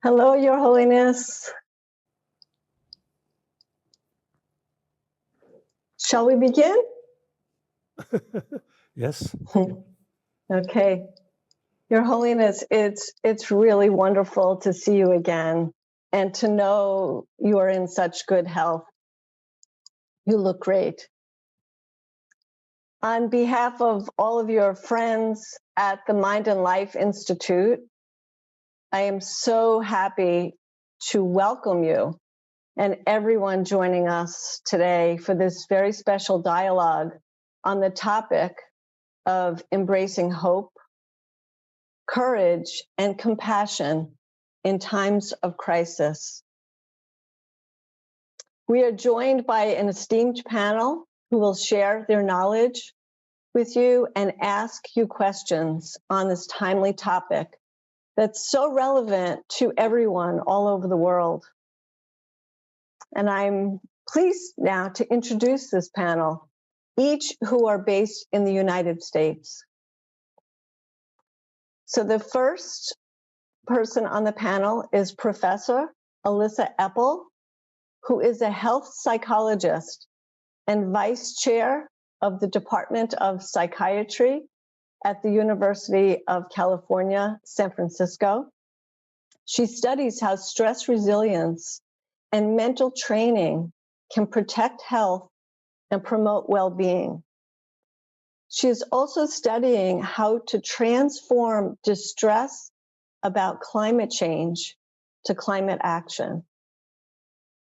Hello, Your Holiness. Shall we begin? Yes. Okay. Your Holiness, it's really wonderful to see you again and to know you are in such good health. You look great. On behalf of all of your friends at the Mind and Life Institute, I am so happy to welcome you and everyone joining us today for this very special dialogue on the topic of embracing hope, courage, and compassion in times of crisis. We are joined by an esteemed panel who will share their knowledge with you and ask you questions on this timely topic that's so relevant to everyone all over the world. And I'm pleased now to introduce this panel, each who are based in the United States. So the first person on the panel is Professor Alyssa Epple, who is a health psychologist and vice chair of the Department of Psychiatry at the University of California, San Francisco. She studies how stress resilience and mental training can protect health and promote well-being. She is also studying how to transform distress about climate change to climate action.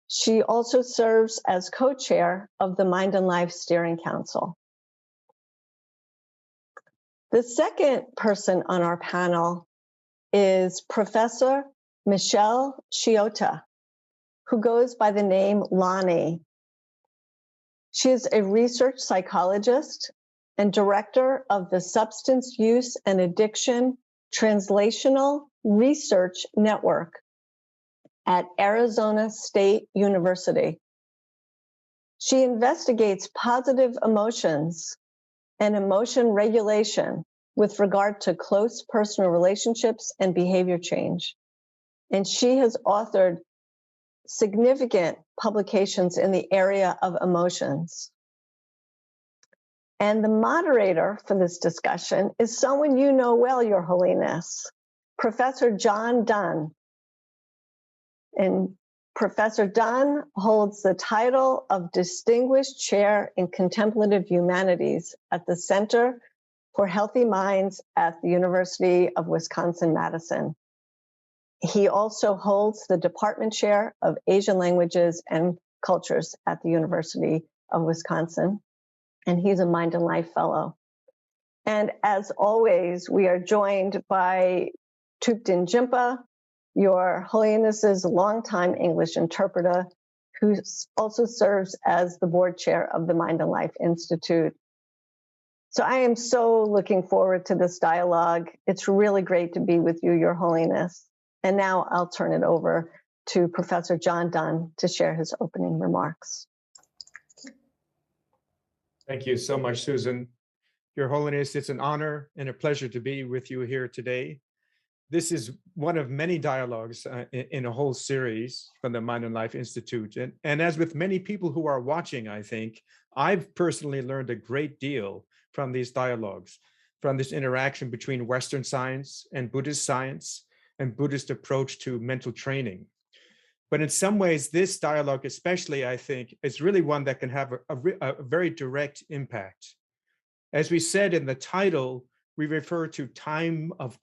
She also serves as co-chair of the Mind and Life Steering Council. The second person on our panel is Professor Michelle Chiota, who goes by the name Lonnie. She is a research psychologist and director of the Substance Use and Addiction Translational Research Network at Arizona State University. She investigates positive emotions and emotion regulation with regard to close personal relationships and behavior change. And she has authored significant publications in the area of emotions. And the moderator for this discussion is someone you know well, Your Holiness, Professor John Dunne. And Professor Dunne holds the title of Distinguished Chair in Contemplative Humanities at the Center for Healthy Minds at the University of Wisconsin-Madison. He also holds the Department Chair of Asian Languages and Cultures at the University of Wisconsin, and he's a Mind and Life Fellow. And as always, we are joined by Thupten Jinpa, Your Holiness's longtime English interpreter, who also serves as the board chair of the Mind and Life Institute. So I am so looking forward to this dialogue. It's really great to be with you, Your Holiness. And now I'll turn it over to Professor John Dunne to share his opening remarks. Thank you so much, Susan. Your Holiness, it's an honor and a pleasure to be with you here today. This is one of many dialogues in a whole series from the Mind and Life Institute. And as with many people who are watching, I think, I've personally learned a great deal from these dialogues, from this interaction between Western science and Buddhist science and Buddhist approach to mental training. But in some ways, this dialogue especially, I think, is really one that can have a very direct impact. As we said in the title, we refer to times of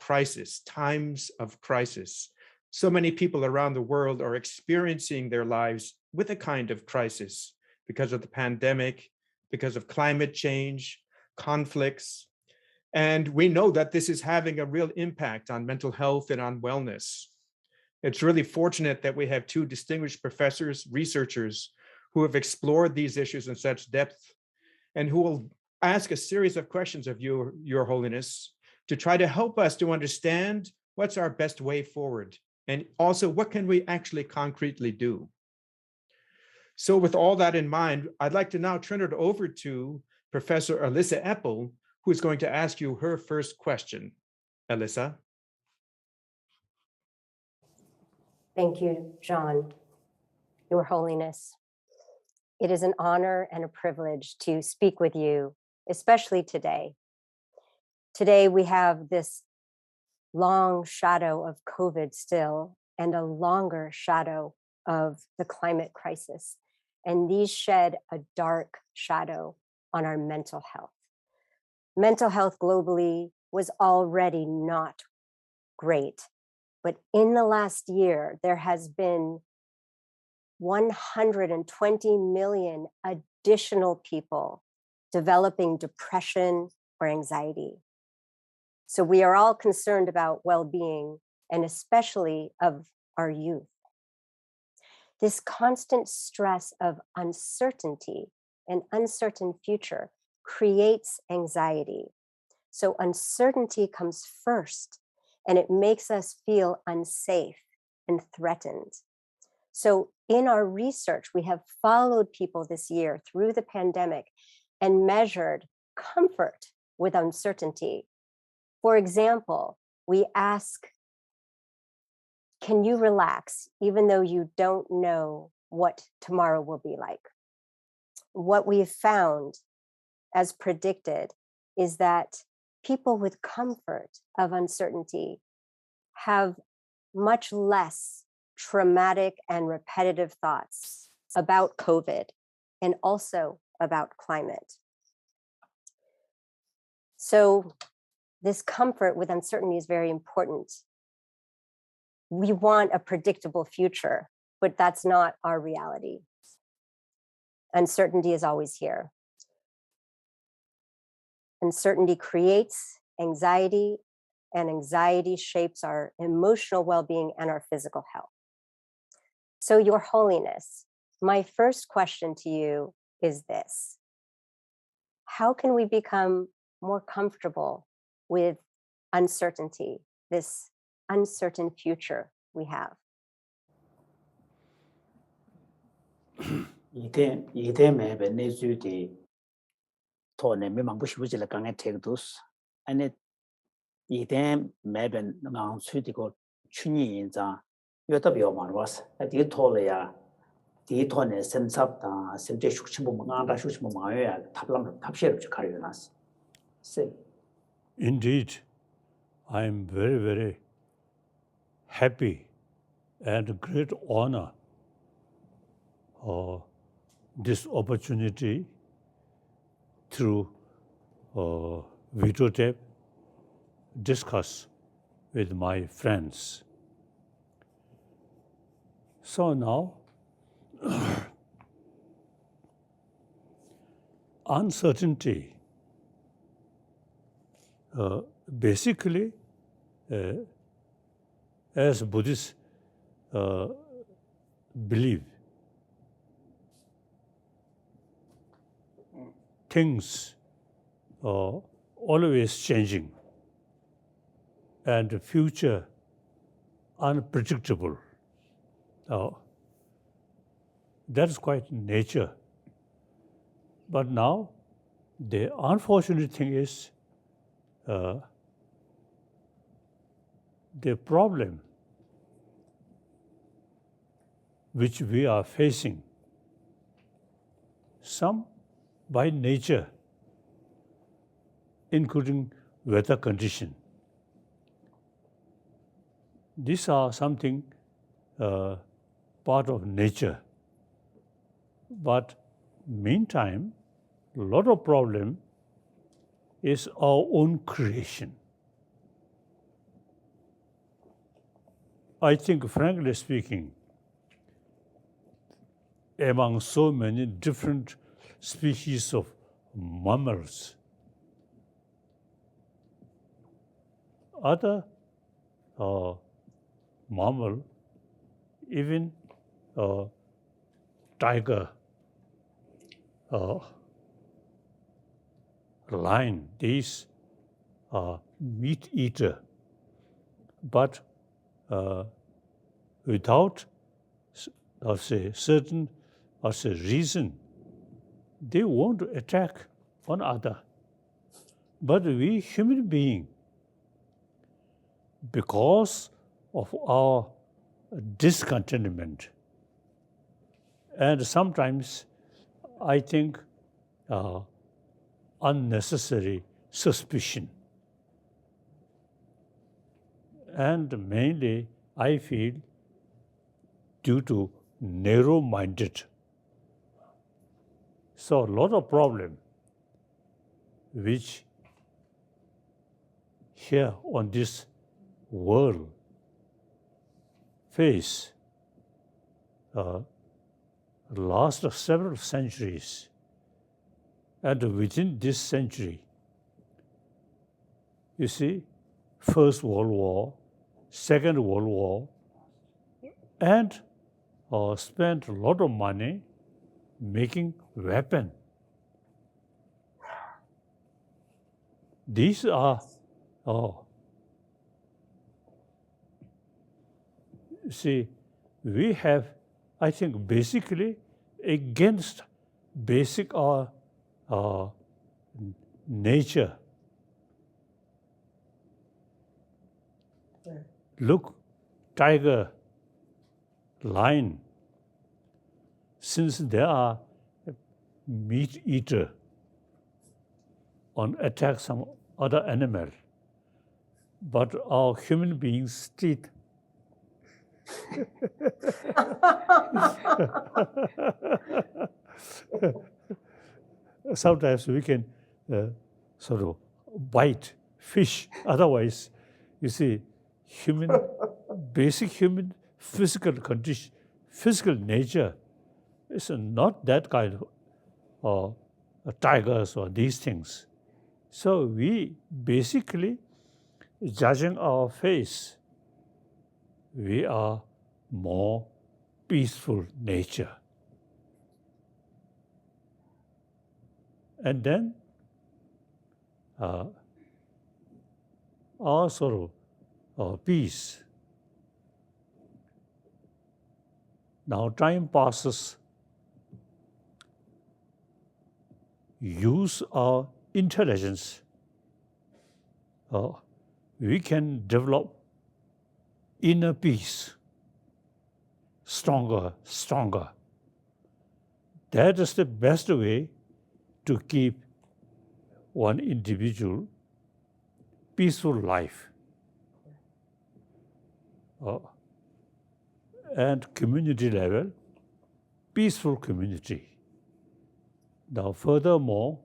crisis. So many people around the world are experiencing their lives with a kind of crisis because of the pandemic, because of climate change, conflicts. And we know that this is having a real impact on mental health and on wellness. It's really fortunate that we have two distinguished professors, researchers, who have explored these issues in such depth and who will ask a series of questions of you, Your Holiness, to try to help us to understand what's our best way forward and also what can we actually concretely do. So with all that in mind, I'd like to now turn it over to Professor Alyssa Epple, who is going to ask you her first question. Alyssa. Thank you, John. Your Holiness, it is an honor and a privilege to speak with you, especially today. Today, we have this long shadow of COVID still, and a longer shadow of the climate crisis. And these shed a dark shadow on our mental health. Mental health globally was already not great, but in the last year, there has been 120 million additional people developing depression or anxiety. So we are all concerned about well-being, and especially of our youth. This constant stress of uncertainty, an uncertain future, creates anxiety. So uncertainty comes first, and it makes us feel unsafe and threatened. So in our research, we have followed people this year through the pandemic and measured comfort with uncertainty. For example, we ask, can you relax even though you don't know what tomorrow will be like? What we've found, as predicted, is that people with comfort of uncertainty have much less traumatic and repetitive thoughts about COVID and also about climate. So this comfort with uncertainty is very important. We want a predictable future, but that's not our reality. Uncertainty is always here. Uncertainty creates anxiety, and anxiety shapes our emotional well-being and our physical health. So, Your Holiness, my first question to you is this: how can we become more comfortable with uncertainty, this uncertain future we have? 이때 매번 내주디 토네 미망부시부지를 강에 태그도스 아니 이때 매번 낭 수디고 춘이 인자 요다 비오만 와서 디 토래야 디 토네 셈삽다 셈제 숙침부 망아다 숙침부 망아야 탑람 탑시를 가려놨어. Indeed, I am very, very happy and great honor this opportunity through videotape discuss with my friends. So now, uncertainty basically, as Buddhists believe, things are always changing and the future unpredictable. That's quite nature. But now, the unfortunate thing is the problem which we are facing, some by nature, including weather condition. These are something part of nature. But meantime, a lot of problem is our own creation. I think, frankly speaking, among so many different species of mammals, other mammal, even tiger, lion, these are meat eater, but without certain reason, they won't attack one another. But we human beings, because of our discontentment, and sometimes I think unnecessary suspicion. And mainly, I feel due to narrow-minded. So a lot of problem which here on this world face last several centuries, and within this century, you see, First World War, Second World War, and spent a lot of money making weapons. These are, see, we have, I think, basically against basic nature. Look, tiger, lion, since they are meat eater, on attack some other animal, but our human beings' teeth. Sometimes we can sort of bite fish. Otherwise, you see, basic human physical condition, physical nature is not that kind of tigers or these things. So we basically, judging our face, we are more peaceful nature. And then our sort of peace. Now time passes, use our intelligence, we can develop inner peace, stronger. That is the best way to keep one individual peaceful life. And community level, peaceful community. Now, furthermore,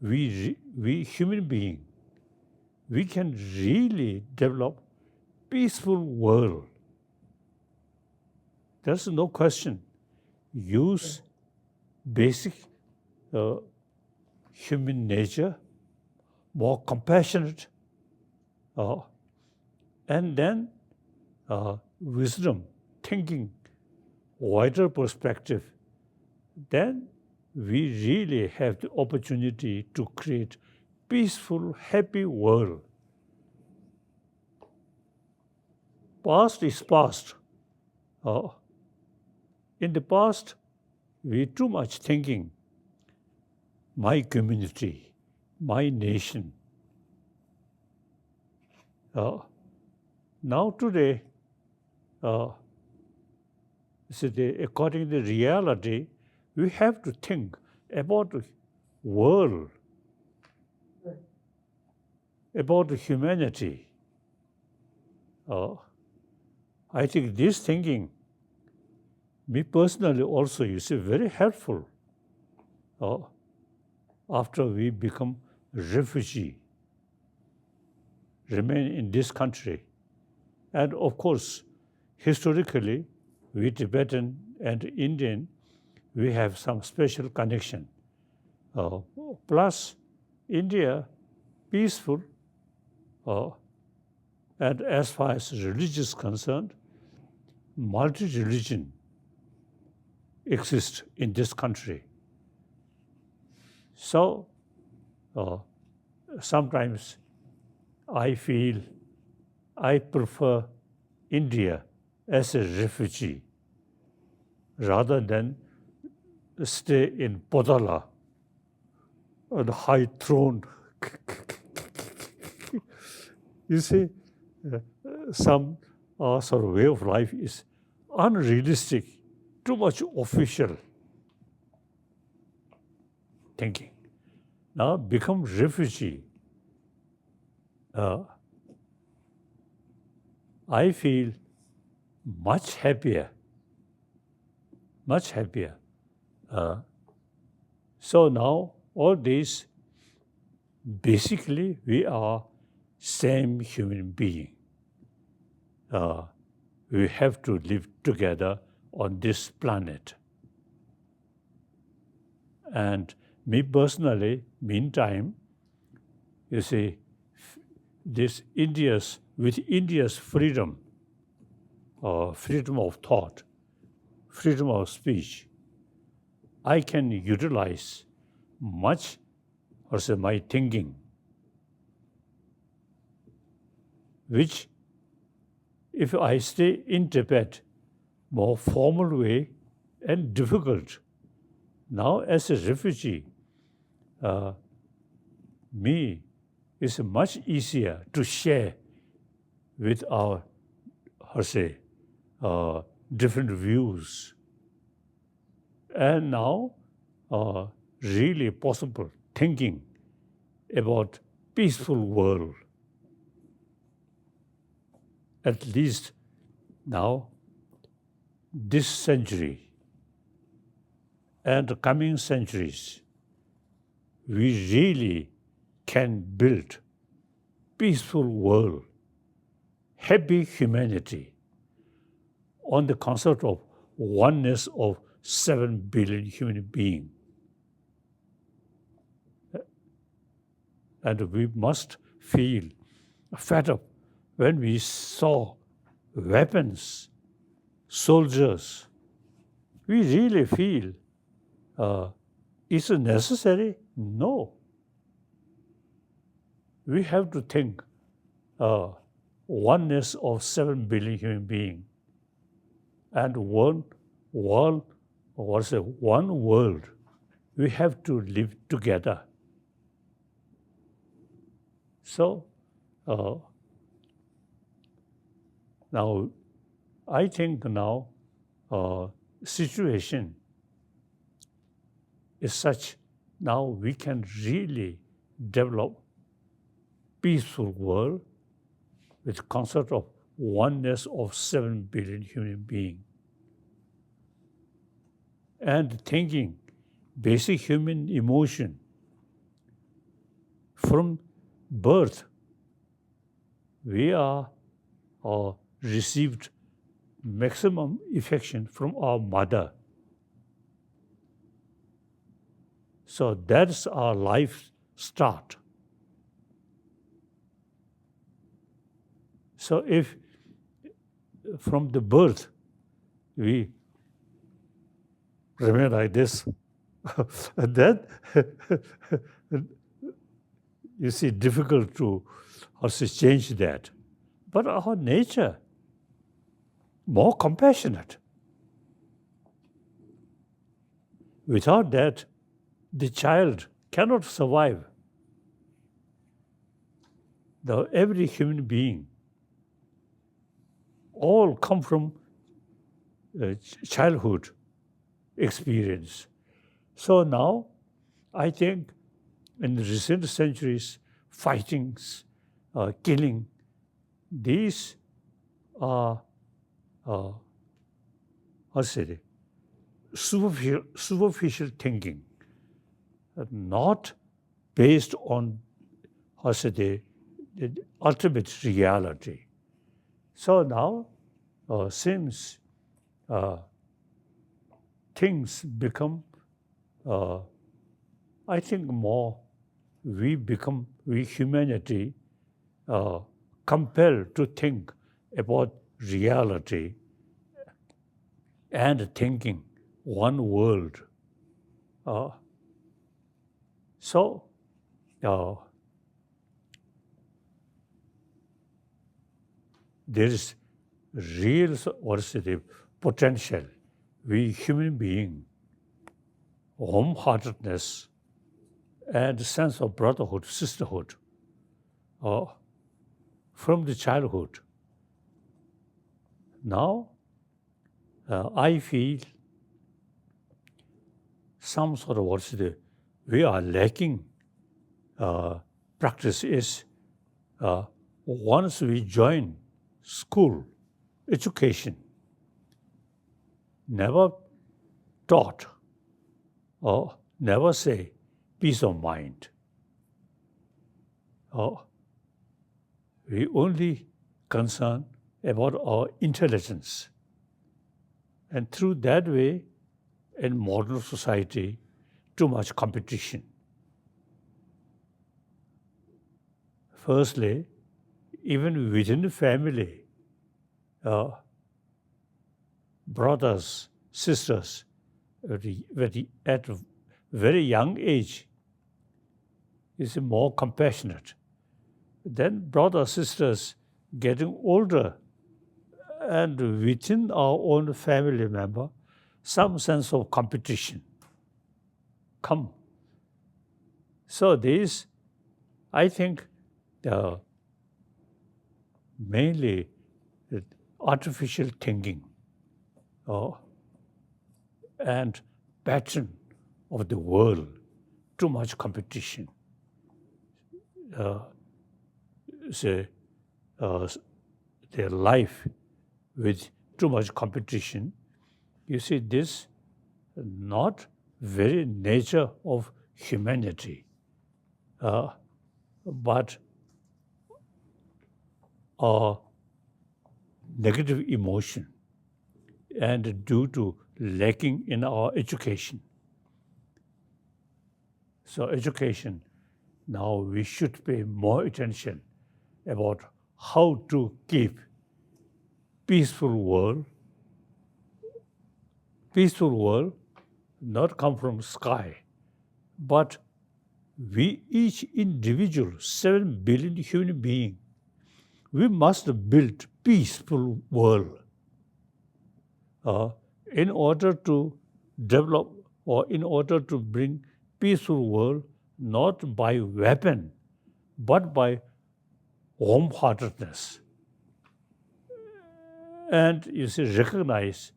we human beings, we can really develop peaceful world. There's no question. Use basic human nature, more compassionate, and then wisdom, thinking, wider perspective. Then we really have the opportunity to create peaceful, happy world. Past is past. In the past, we too much thinking, my community, my nation. Now today, according to reality, we have to think about the world, about humanity. I think this thinking, me personally also, you see, very helpful after we become refugee, remain in this country. And of course, historically, we Tibetan and Indian, we have some special connection. Plus, India, peaceful, and as far as religion is concerned, multi-religion exists in this country. So, sometimes I feel I prefer India as a refugee rather than stay in Podala on a high throne. You see, some sort of way of life is unrealistic, too much official thinking. Now become refugee. I feel much happier. So now all these, basically we are same human being. We have to live together on this planet. And me personally, meantime, you see, with India's freedom, freedom of thought, freedom of speech, I can utilize much, my thinking, which if I stay in Tibet, more formal way and difficult. Now as a refugee, me is much easier to share with our, different views. And now, really possible thinking about peaceful world. At least now, this century and the coming centuries, we really can build peaceful world, happy humanity on the concept of oneness of 7 billion human beings. And we must feel fed up when we saw weapons, soldiers. We really feel, is it necessary? No. We have to think oneness of 7 billion human beings and one world. We have to live together. So now, I think now situation is such, now we can really develop peaceful world with concept of oneness of 7 billion human beings. And thinking, basic human emotion, from birth, we are received maximum affection from our mother. So that's our life start. So if from the birth we remain like this, and then you see, difficult to also change that. But our nature, more compassionate. Without that, the child cannot survive. Every human being, all come from childhood experience. So now, I think in the recent centuries, fightings, killing, these are superficial thinking, not based on the ultimate reality. So now, since things become, I think more, we humanity, compelled to think about reality and thinking one world. So there is real potential. We human being, warm-heartedness and sense of brotherhood, sisterhood, from the childhood, Now, I feel some sort of we are lacking practice is once we join school, education, never taught or never say peace of mind. We only concern about our intelligence. And through that way, in modern society, too much competition. Firstly, even within the family, brothers, sisters, at a very young age, is more compassionate. Then brothers, sisters getting older, and within our own family member, some sense of competition come. So this, I think, mainly artificial thinking and pattern of the world, too much competition. Their life with too much competition. You see, this not very nature of humanity, but a negative emotion, and due to lacking in our education. So education, now we should pay more attention about how to keep peaceful world not come from sky, but we each individual, 7 billion human beings, we must build peaceful world in order to develop or in order to bring peaceful world, not by weapon, but by warm-heartedness. And you see, recognize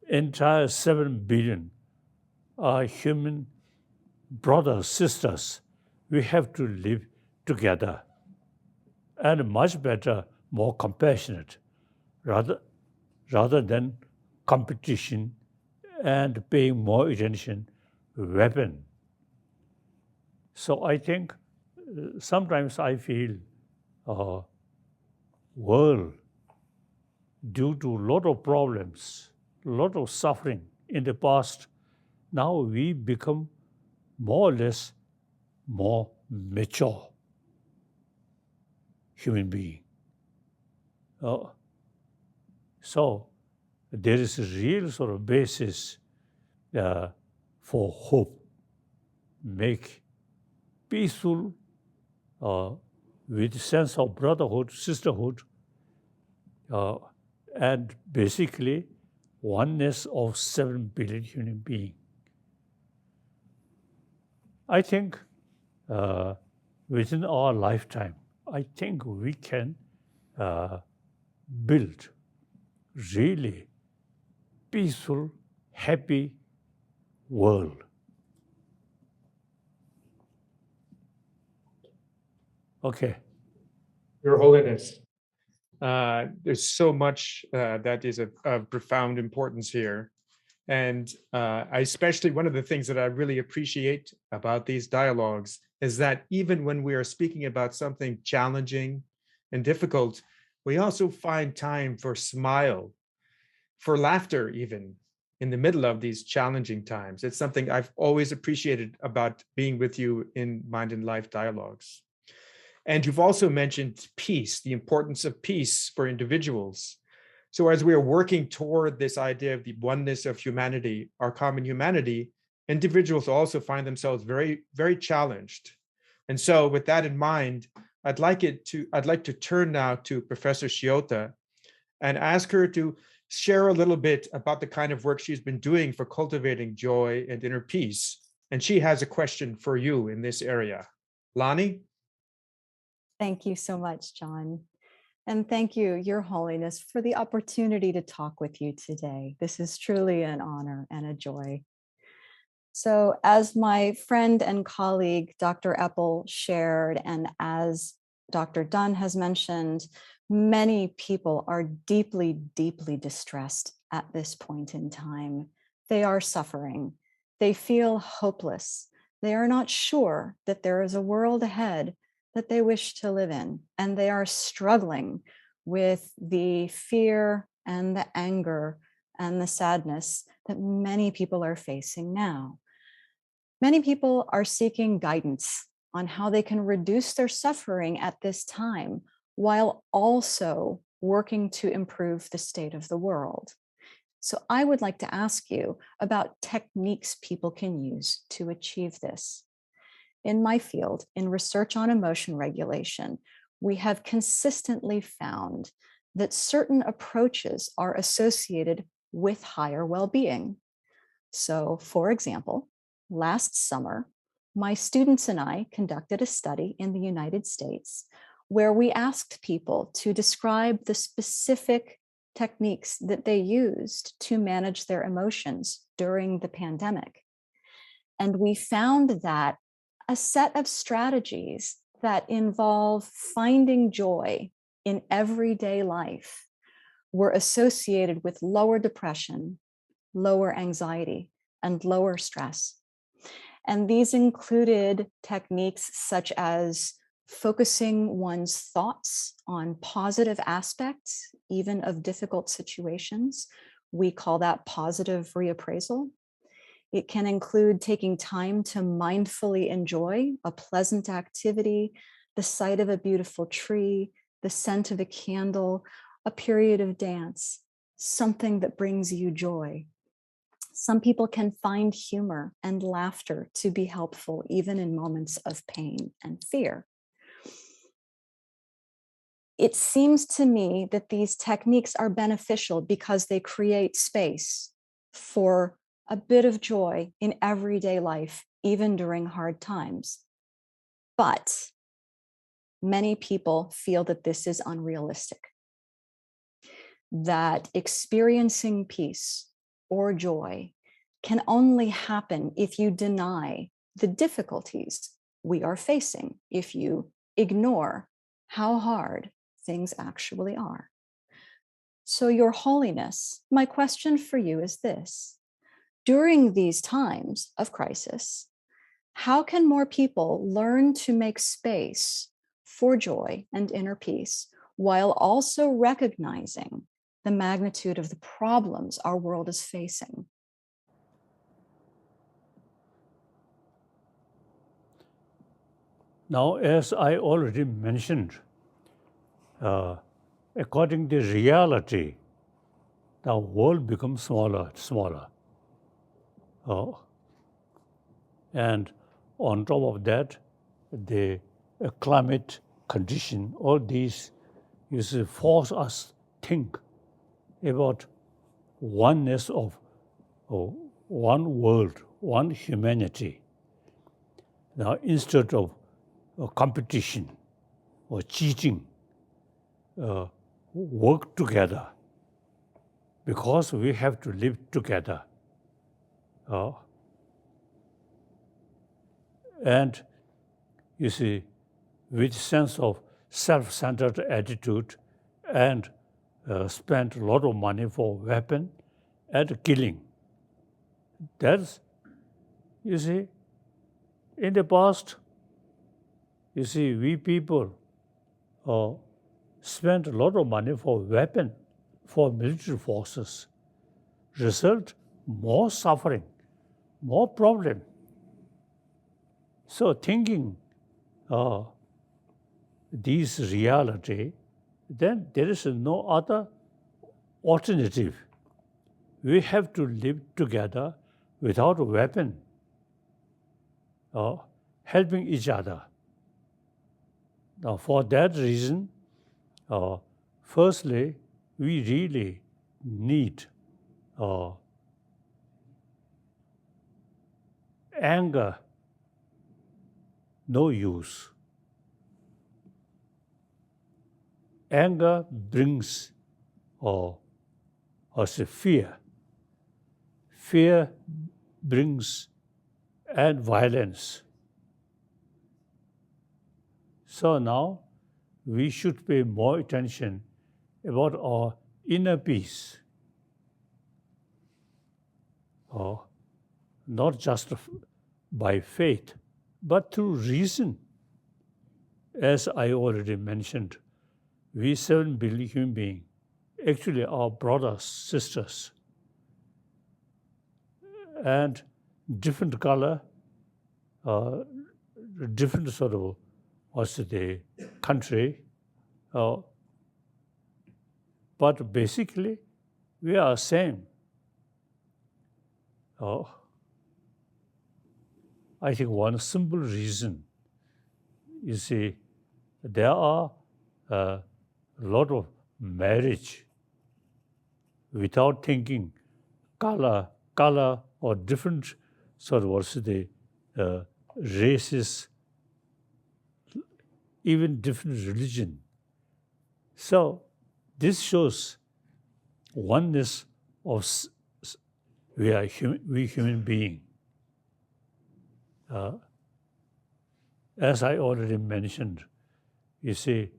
entire 7 billion are human brothers, sisters. We have to live together, and much better, more compassionate, rather than competition and paying more attention weapon. So I think sometimes I feel world, due to a lot of problems, a lot of suffering in the past, now we become more or less more mature human being. So there is a real sort of basis for hope. Make peaceful with sense of brotherhood, sisterhood, and basically oneness of 7 billion human beings. I think within our lifetime, I think we can build really peaceful, happy world. Okay. Your Holiness, there's so much that is of profound importance here. And I especially, one of the things that I really appreciate about these dialogues is that even when we are speaking about something challenging and difficult, we also find time for smile, for laughter, even in the middle of these challenging times. It's something I've always appreciated about being with you in Mind and Life dialogues. And you've also mentioned peace, the importance of peace for individuals. So as we are working toward this idea of the oneness of humanity, our common humanity, individuals also find themselves very, very challenged. And so with that in mind, I'd like to turn now to Professor Shiota and ask her to share a little bit about the kind of work she's been doing for cultivating joy and inner peace. And she has a question for you in this area. Lonnie? Thank you so much, John. And thank you, Your Holiness, for the opportunity to talk with you today. This is truly an honor and a joy. So as my friend and colleague, Dr. Eppel, shared, and as Dr. Dunne has mentioned, many people are deeply, deeply distressed at this point in time. They are suffering. They feel hopeless. They are not sure that there is a world ahead that they wish to live in, and they are struggling with the fear and the anger and the sadness that many people are facing now. Many people are seeking guidance on how they can reduce their suffering at this time while also working to improve the state of the world. So I would like to ask you about techniques people can use to achieve this. In my field, in research on emotion regulation, we have consistently found that certain approaches are associated with higher well-being. So, for example, last summer, my students and I conducted a study in the United States where we asked people to describe the specific techniques that they used to manage their emotions during the pandemic. And we found that a set of strategies that involve finding joy in everyday life were associated with lower depression, lower anxiety, and lower stress. And these included techniques such as focusing one's thoughts on positive aspects, even of difficult situations. We call that positive reappraisal. It can include taking time to mindfully enjoy a pleasant activity, the sight of a beautiful tree, the scent of a candle, a period of dance, something that brings you joy. Some people can find humor and laughter to be helpful, even in moments of pain and fear. It seems to me that these techniques are beneficial because they create space for a bit of joy in everyday life, even during hard times. But many people feel that this is unrealistic, that experiencing peace or joy can only happen if you deny the difficulties we are facing, if you ignore how hard things actually are. So, Your Holiness, my question for you is this. During these times of crisis, how can more people learn to make space for joy and inner peace while also recognizing the magnitude of the problems our world is facing? Now, as I already mentioned, according to reality, the world becomes smaller and smaller. And on top of that, the climate condition, all these force us think about oneness of one world, one humanity. Now, instead of competition or cheating, work together because we have to live together. And you see, with sense of self-centered attitude and spend a lot of money for weapon and killing. That's, you see, in the past, you see, we people spent a lot of money for weapon, for military forces. Result, more suffering, more problem. So thinking this reality, then there is no other alternative. We have to live together without a weapon, helping each other. Now, for that reason, firstly, we really need anger, no use. anger brings us a fear. Fear brings and violence. So now we should pay more attention about our inner peace. Not just by faith, but through reason. As I already mentioned, we 7 billion human beings, actually our brothers, sisters, and different color, different sort of, what's the country, but basically we are same. I think one simple reason, you see, there are a lot of marriage without thinking color or different sort of what's the races, even different religion. So this shows oneness of we human being. As I already mentioned, you see,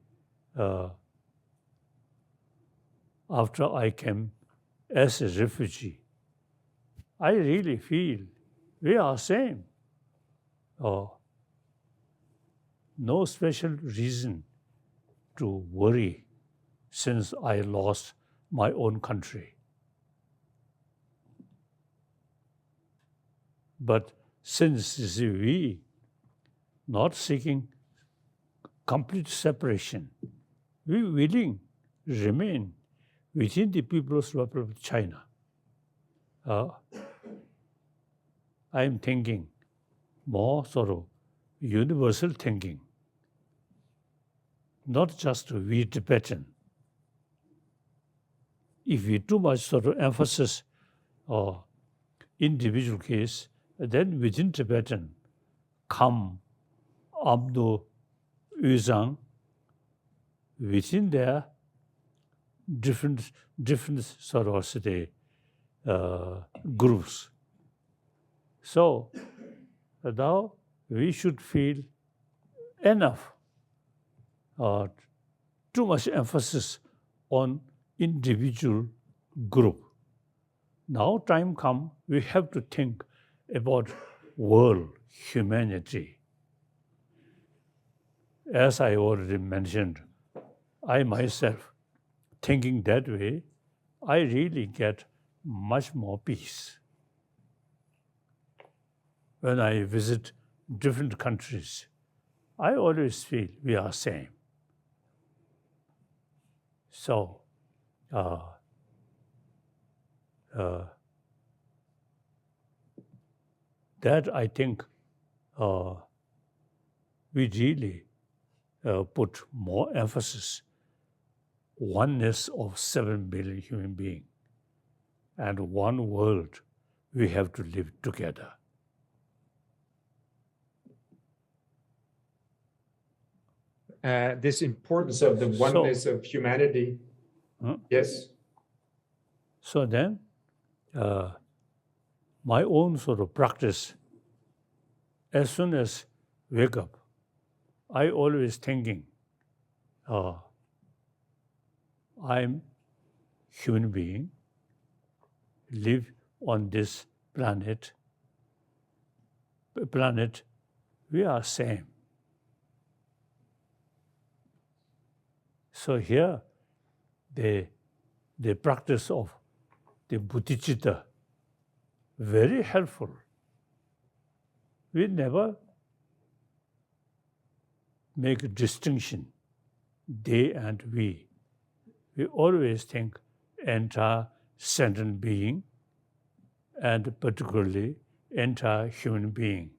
after I came as a refugee, I really feel we are same. No special reason to worry since I lost my own country. But since you see, we not seeking complete separation, we willing remain within the People's Republic of China. I am thinking more sort of universal thinking, not just we Tibetan. If we too much sort of emphasis or individual case, then within Tibetan, Kham, Amdo, Yuzhang, within their different sort of groups. So now we should feel enough, too much emphasis on individual group. Now time come, we have to think about world, humanity. As I already mentioned, I myself, thinking that way, I really get much more peace. When I visit different countries, I always feel we are same. So, that I think we really put more emphasis oneness of 7 billion human beings and one world we have to live together. This importance of the oneness of humanity. Yes. So then, my own sort of practice, as soon as wake up, I always thinking, I'm human being, live on this planet, we are same. So here, the practice of the bodhicitta, very helpful. We never make a distinction, they and we. We always think entire sentient being and particularly entire human being.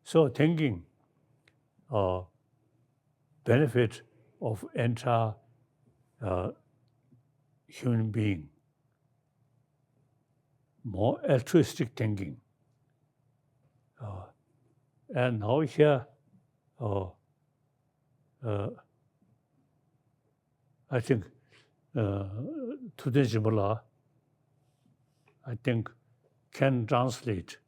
So thinking benefit of entire human being, more altruistic thinking. And now here, I think today Jimala, I think can translate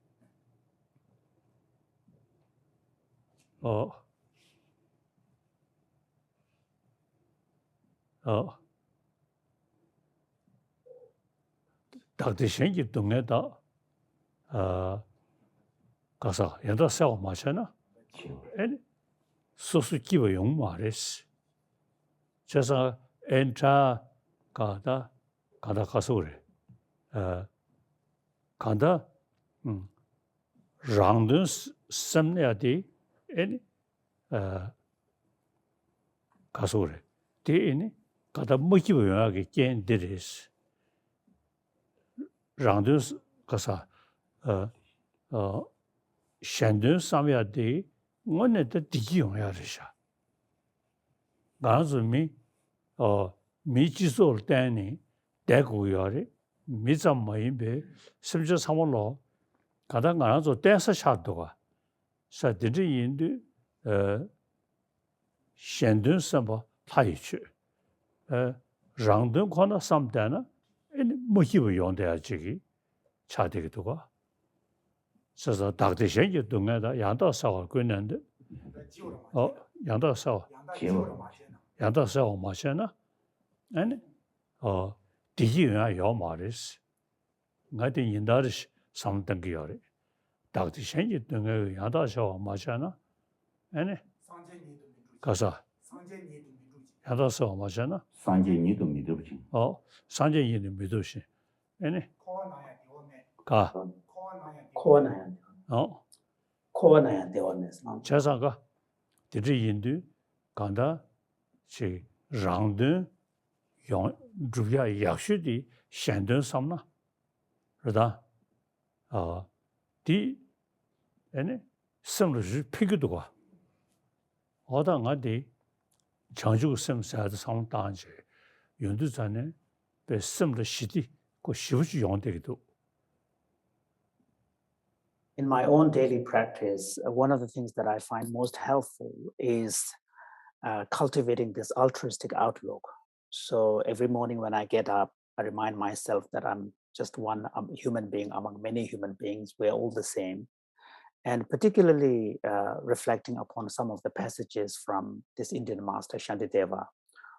Dr. Shengi Dungeda Kasa, Yanda Sao Machana, and Sosukiwa Young Maris. Chesa Entra Kada Kasure. Kanda Rangdun Samneadi, and Kasure. Te in Kada Mukiwa again did this. Rangdun Kasa Shandun Samyadi, one at the Digion Yarisha. Ganzumi Michizol Danny, Dagu Yari, Mizam Maimbe, Subja Samolo, Kadanganazo Dansa Shadoa. Sadiri Indu Shandun Samba Paichu. Rangdun Kona Samdana, and Mukibu Yonda Jigi, Chadigua. Says a Dr. Shengi Dungada, Yanda Saw Gunand. Yanda Saw Machana, and Digi Yomaris. Nothing in that something Giori. Dr. Shengi Dunga, Yanda Saw Machana, and Casa Yanda Saw Machana. Sanjay Nidu Miduchi. Sanjay in Midushi. Any Corner the Oneness. Chasaga, the Hindu, Kanda, she Rangdun, Druvia Yashudi, Shandun Samna. Rada, any similar Pigudua. Oda Ngadi, Chanju Sim said some danger. Yunduzane, the similar shitty, go Shivuji Yondedu. In my own daily practice, one of the things that I find most helpful is cultivating this altruistic outlook. So every morning when I get up, I remind myself that I'm just one human being among many human beings. We're all the same. And particularly reflecting upon some of the passages from this Indian master, Shantideva,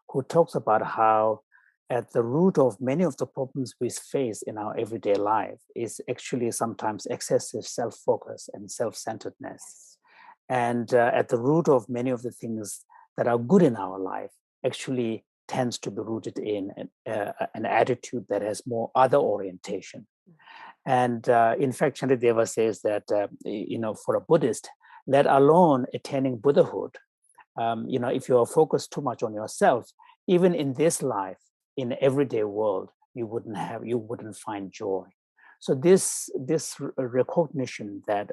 who talks about how at the root of many of the problems we face in our everyday life is actually sometimes excessive self-focus and self-centeredness. And at the root of many of the things that are good in our life actually tends to be rooted in an attitude that has more other orientation. And in fact, Shantideva says that, for a Buddhist, let alone attaining Buddhahood, if you are focused too much on yourself, even in this life, in the everyday world, you wouldn't find joy. So this recognition that,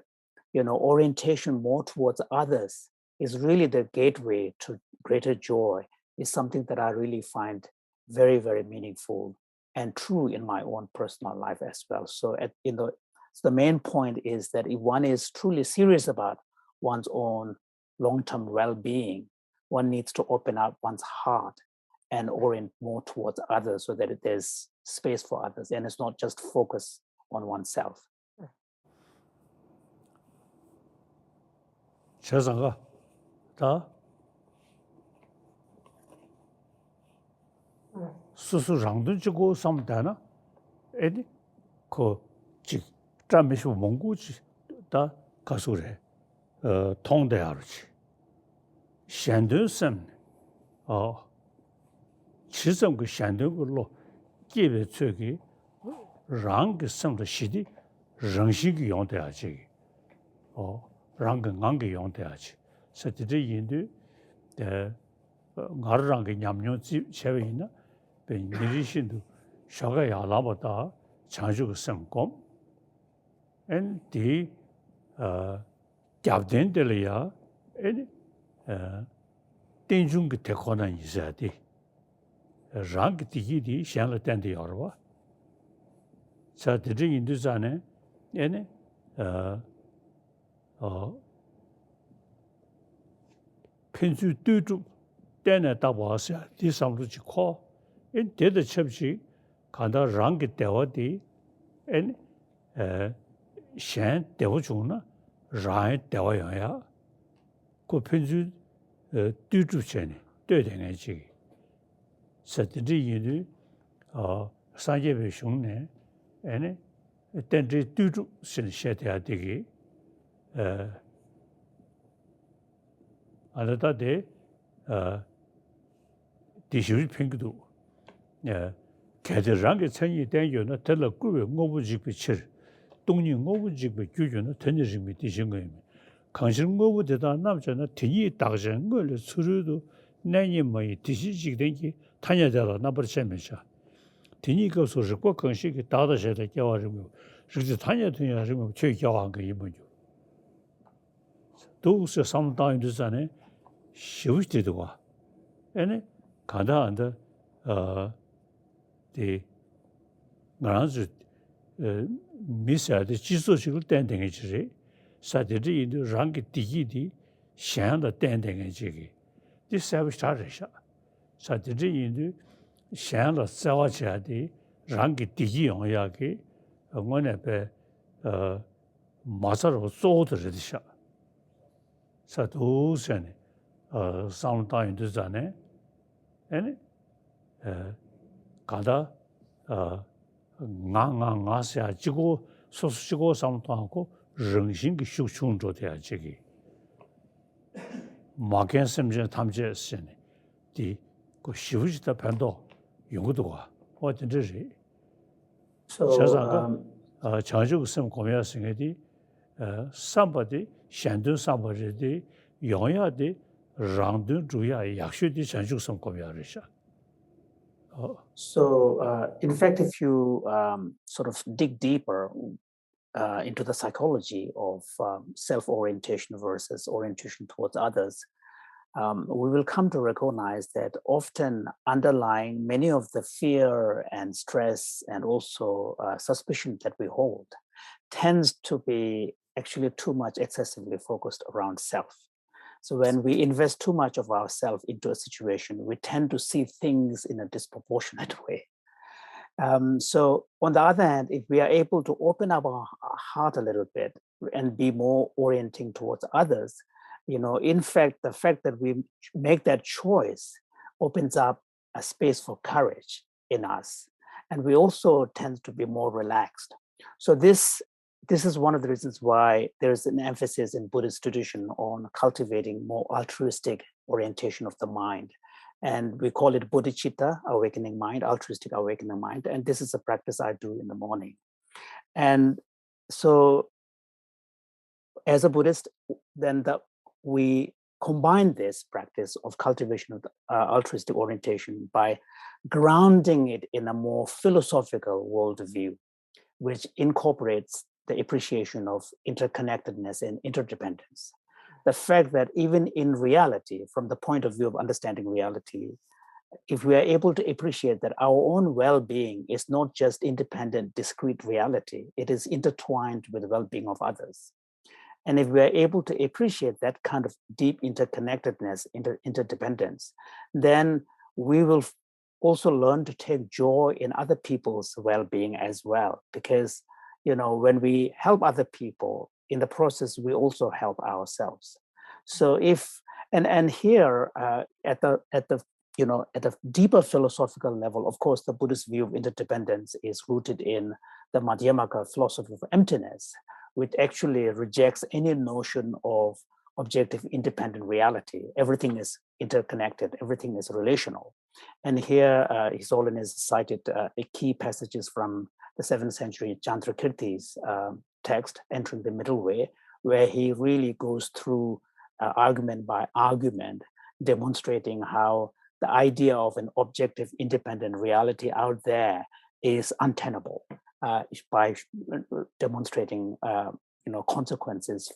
orientation more towards others is really the gateway to greater joy is something that I really find very, very meaningful and true in my own personal life as well. So the main point is that if one is truly serious about one's own long-term well-being, one needs to open up one's heart and orient more towards others so that there's space for others and it's not just focus on oneself. Chazanga, ta susu rangdun chigo samdana, edi ko chik tramishu monguchi ta kasure tongde aruchi. Shandun sem, chisam ku shandun ku lo kibe tsuki rang sem da shidi rangshi ki yongde achi. Rang ngang yongde achi. Satide yindu ngar rang nyamnyo chewe ina be nirishindu shaga yalaba da chanju sem kom. And di gyabden dele ya tenjung ke tekona izadi. Rang digi di shenla tende yarwa. Satide yindu zane ene pensu tutu 때내 따봐서 디삼도 지코 인 데드 첩지 간다 랑게 대화디 엔 셴 대화 중나 라이 대화야 그 편주 뒤주체네 되되는지 서들이 산재배 흉내 에네 텐지 뒤주 신셰대야 되기 알다데 디슈리 핑크도 개들랑게 천이 된요는 들러 꾸베 ngo부직 비칠 동니 ngo부직 비규주는 던지심이 디신 거예요. 강신 ngo부대다 남자는 뒤이 딱전 걸 수르도 내니 뭐이 디시직 된게 타냐자라 나버셔면서 뒤니 그 소식 꼭 강식이 다다셔도 겨와지고 그래서 타냐더냐지고 최 겨한 거 이번요. 도스 상당히도잖아요. 쉬우지도 와. 에네 가다한데 디 나라즈 미사의 지소식을 땡땡해지리 사들이 랑게 디기디 샹다 땡땡해지기 디 서비스타르샤 사들이 샹다 싸워자디 랑게 디기 용야기 응원에베 마사로 쏘드르디샤 사도선에 상당히도잖아요. 에네 가다 나나나샤 지고 소수지고 상통하고 정신기 숙충조 돼야 지기 마겐섬제 탐제스네 디그 쉬우지다 반도 용도가 어떤지 저자가 자주 좀 고민하시게디 삼바디 샹든 삼바디 용야디 랑든 주야 약수디 자주 좀 고민하시죠. So, in fact, if you sort of dig deeper into the psychology of self-orientation versus orientation towards others, we will come to recognize that often underlying many of the fear and stress and also suspicion that we hold tends to be actually too much excessively focused around self. So when we invest too much of ourselves into a situation, we tend to see things in a disproportionate way. So on the other hand, if we are able to open up our heart a little bit and be more orienting towards others, in fact, the fact that we make that choice opens up a space for courage in us. And we also tend to be more relaxed. So this is one of the reasons why there's an emphasis in Buddhist tradition on cultivating more altruistic orientation of the mind. And we call it bodhicitta, awakening mind, altruistic awakening mind. And this is a practice I do in the morning. And so as a Buddhist, then we combine this practice of cultivation of altruistic orientation by grounding it in a more philosophical worldview, which incorporates the appreciation of interconnectedness and interdependence. The fact that even in reality, from the point of view of understanding reality, if we are able to appreciate that our own well-being is not just independent, discrete reality, it is intertwined with the well-being of others. And if we are able to appreciate that kind of deep interconnectedness, interdependence, then we will also learn to take joy in other people's well-being as well. Because when we help other people, in the process, we also help ourselves. So and here at the deeper philosophical level, of course, the Buddhist view of interdependence is rooted in the Madhyamaka philosophy of emptiness, which actually rejects any notion of objective independent reality. Everything is interconnected, everything is relational. And here, His Holiness cited key passages from the 7th century Chandrakirti's text, Entering the Middle Way, where he really goes through argument by argument, demonstrating how the idea of an objective independent reality out there is untenable, by demonstrating consequences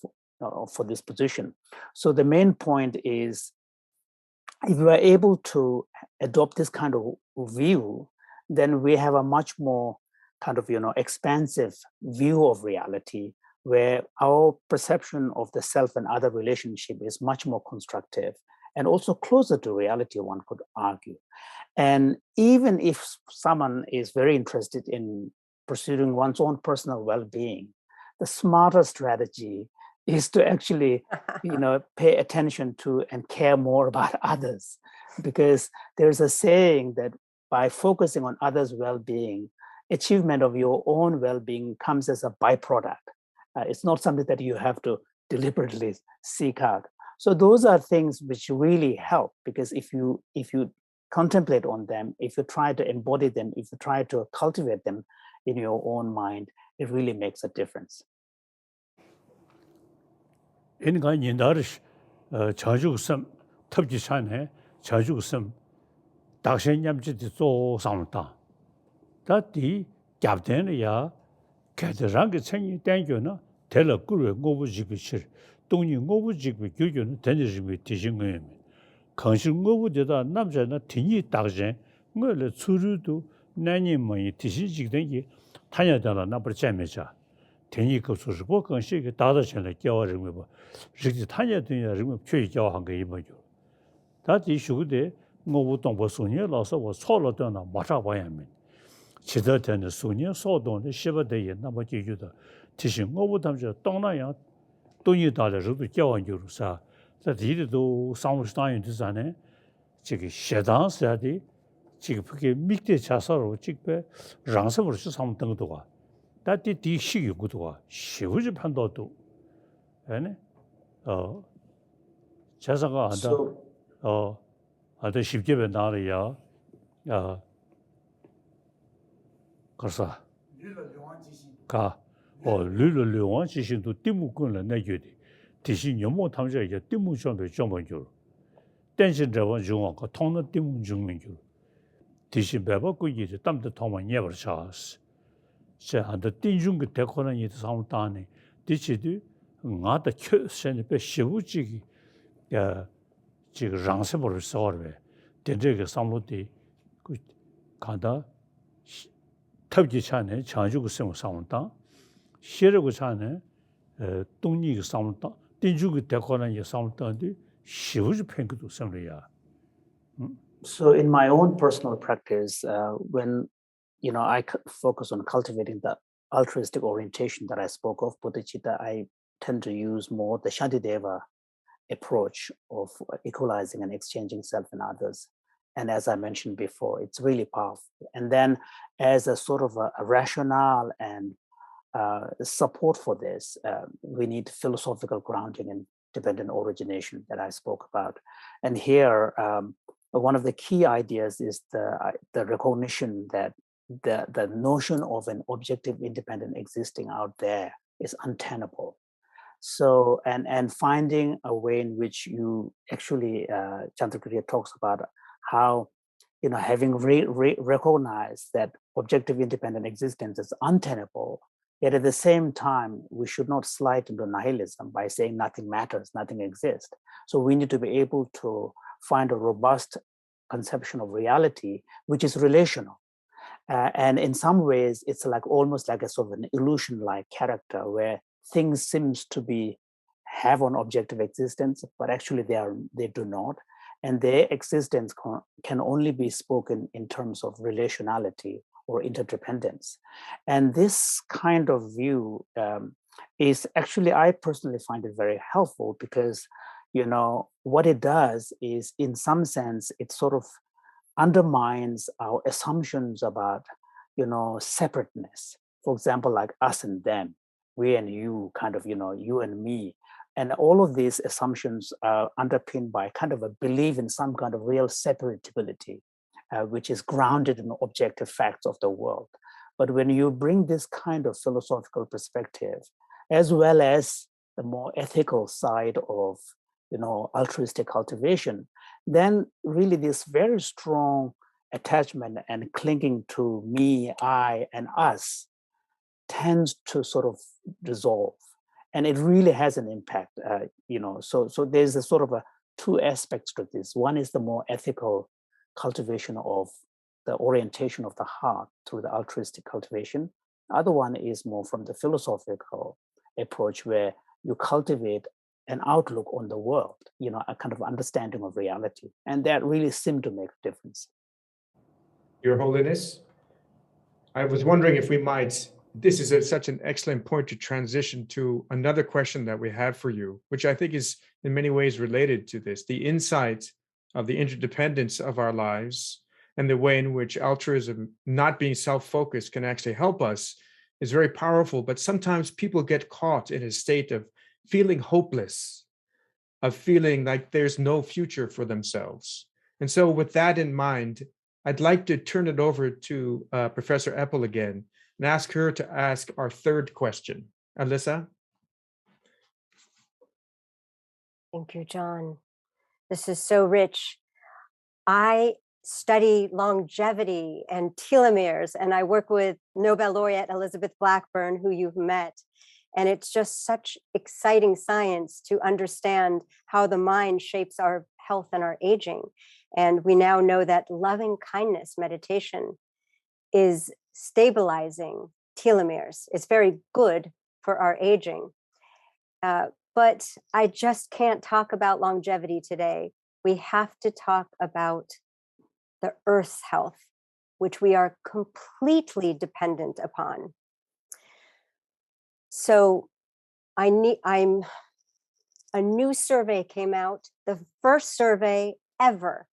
for this position. So the main point is, if we are able to adopt this kind of view, then we have a much more kind of expansive view of reality, where our perception of the self and other relationship is much more constructive, and also closer to reality, one could argue. And even if someone is very interested in pursuing one's own personal well-being, the smarter strategy is to actually, pay attention to and care more about others. Because there's a saying that by focusing on others' well-being, achievement of your own well-being comes as a byproduct. It's not something that you have to deliberately seek out. So those are things which really help, because if you contemplate on them, if you try to embody them, if you try to cultivate them in your own mind, it really makes a difference. 인가 인다르시 자주섬 탑지산에 자주섬 다신냠지도 조 상다 다디 갑데는야 개들랑게 생이 땡겨나 텔럭구르 고부지비실 동니 고부지비 교교는 된지비 디신거예요. 건신 고부되다 남자나 tin이 딱제 뭐를 추르도 나님이 디시직된게 타냐다라 나버 재매자 tin이 급수고 건시게 다다전에 겨워르면 뭐 직지 타냐드냐 르면 최이 겨한 거 이거죠. 다디 슈데 고부 동보소니 라서 뭐错了的呢 맞아 봐야면 지도되는 소년 소동의 시바대에 나머 제주도 지신 고부담저 동나야 돈이 달아서도 교환교로사 자디도 상무스타인들산에 지금 시단사디 지금 그게 밑에 자서로 직배 랑서로 상무 등도가 다디 디식이 구도가 시우지 판도도 아니 자사가 한다 아도 쉽게 나라야 그래서 가 르르르원 지신도 띠무군을 내주디 대신 연모 탐자 이제 띠무 좀be 좀번죠 댄신 저번 중앙과 통는 띠무 중민주 대신 배바고 이제 땀도 통만 예버차스 제한테 띵중 그 대코는 이 상담에 디치도 나다 최선의 배 시부지기 지금 랑세버를 써버려 된저게 상무디 그 간다 탑지 차네 자주고 생활 상담 시르고 차네 동리가 상담 띵주고 대코는 이 상담도 시부지 팽크도 생려야. So in my own personal practice, when I focus on cultivating the altruistic orientation that I spoke of, bodhicitta, I tend to use more the Shantideva approach of equalizing and exchanging self and others. And as I mentioned before, it's really powerful. And then as a sort of a rationale and support for this, we need philosophical grounding and dependent origination that I spoke about. And here, one of the key ideas is the recognition that the notion of an objective independent existing out there is untenable. So, and finding a way in which you actually, Chandrakriya talks about how, having recognized that objective independent existence is untenable, yet at the same time, we should not slide into nihilism by saying nothing matters, nothing exists. So we need to be able to find a robust conception of reality, which is relational. And in some ways, it's almost like a sort of an illusion-like character where things seems to have an objective existence, but actually they do not. And their existence can only be spoken in terms of relationality or interdependence. And this kind of view is actually, I personally find it very helpful because, what it does is, in some sense, it sort of undermines our assumptions about, separateness. For example, like us and them, we and you, kind of, you and me. And all of these assumptions are underpinned by kind of a belief in some kind of real separability, which is grounded in objective facts of the world. But when you bring this kind of philosophical perspective, as well as the more ethical side of, altruistic cultivation, then really this very strong attachment and clinging to me, I, and us tends to sort of dissolve. And it really has an impact, so there's a sort of two aspects to this. One is the more ethical cultivation of the orientation of the heart through the altruistic cultivation. The other one is more from the philosophical approach where you cultivate an outlook on the world, a kind of understanding of reality. And that really seemed to make a difference. Your Holiness, I was wondering if we might, this is such an excellent point to transition to another question that we have for you, which I think is in many ways related to this, the insight of the interdependence of our lives and the way in which altruism, not being self-focused, can actually help us is very powerful. But sometimes people get caught in a state of feeling hopeless, of feeling like there's no future for themselves. And so with that in mind, I'd like to turn it over to Professor Eppel again and ask her to ask our third question. Alyssa? Thank you, John. This is so rich. I study longevity and telomeres, and I work with Nobel laureate Elizabeth Blackburn, who you've met. And it's just such exciting science to understand how the mind shapes our health and our aging. And we now know that loving kindness meditation is stabilizing telomeres. It's very good for our aging. But I just can't talk about longevity today. We have to talk about the Earth's health, which we are completely dependent upon. So a new survey came out, the first survey ever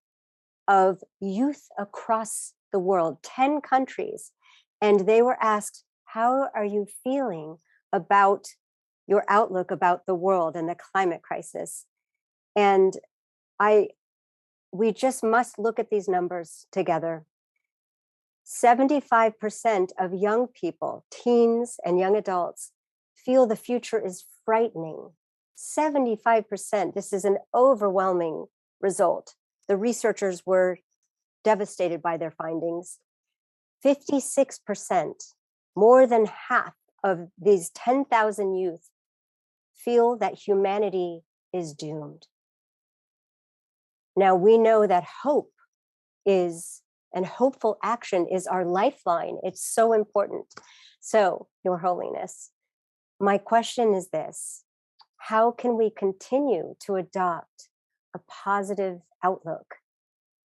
of youth across the world, 10 countries. And they were asked, how are you feeling about your outlook about the world and the climate crisis? And we just must look at these numbers together. 75% of young people, teens and young adults, feel the future is frightening. 75%, this is an overwhelming result. The researchers were devastated by their findings. 56%, more than half of these 10,000 youth feel that humanity is doomed. Now we know that hope is, and hopeful action is our lifeline. It's so important. So, Your Holiness, my question is this: how can we continue to adopt a positive outlook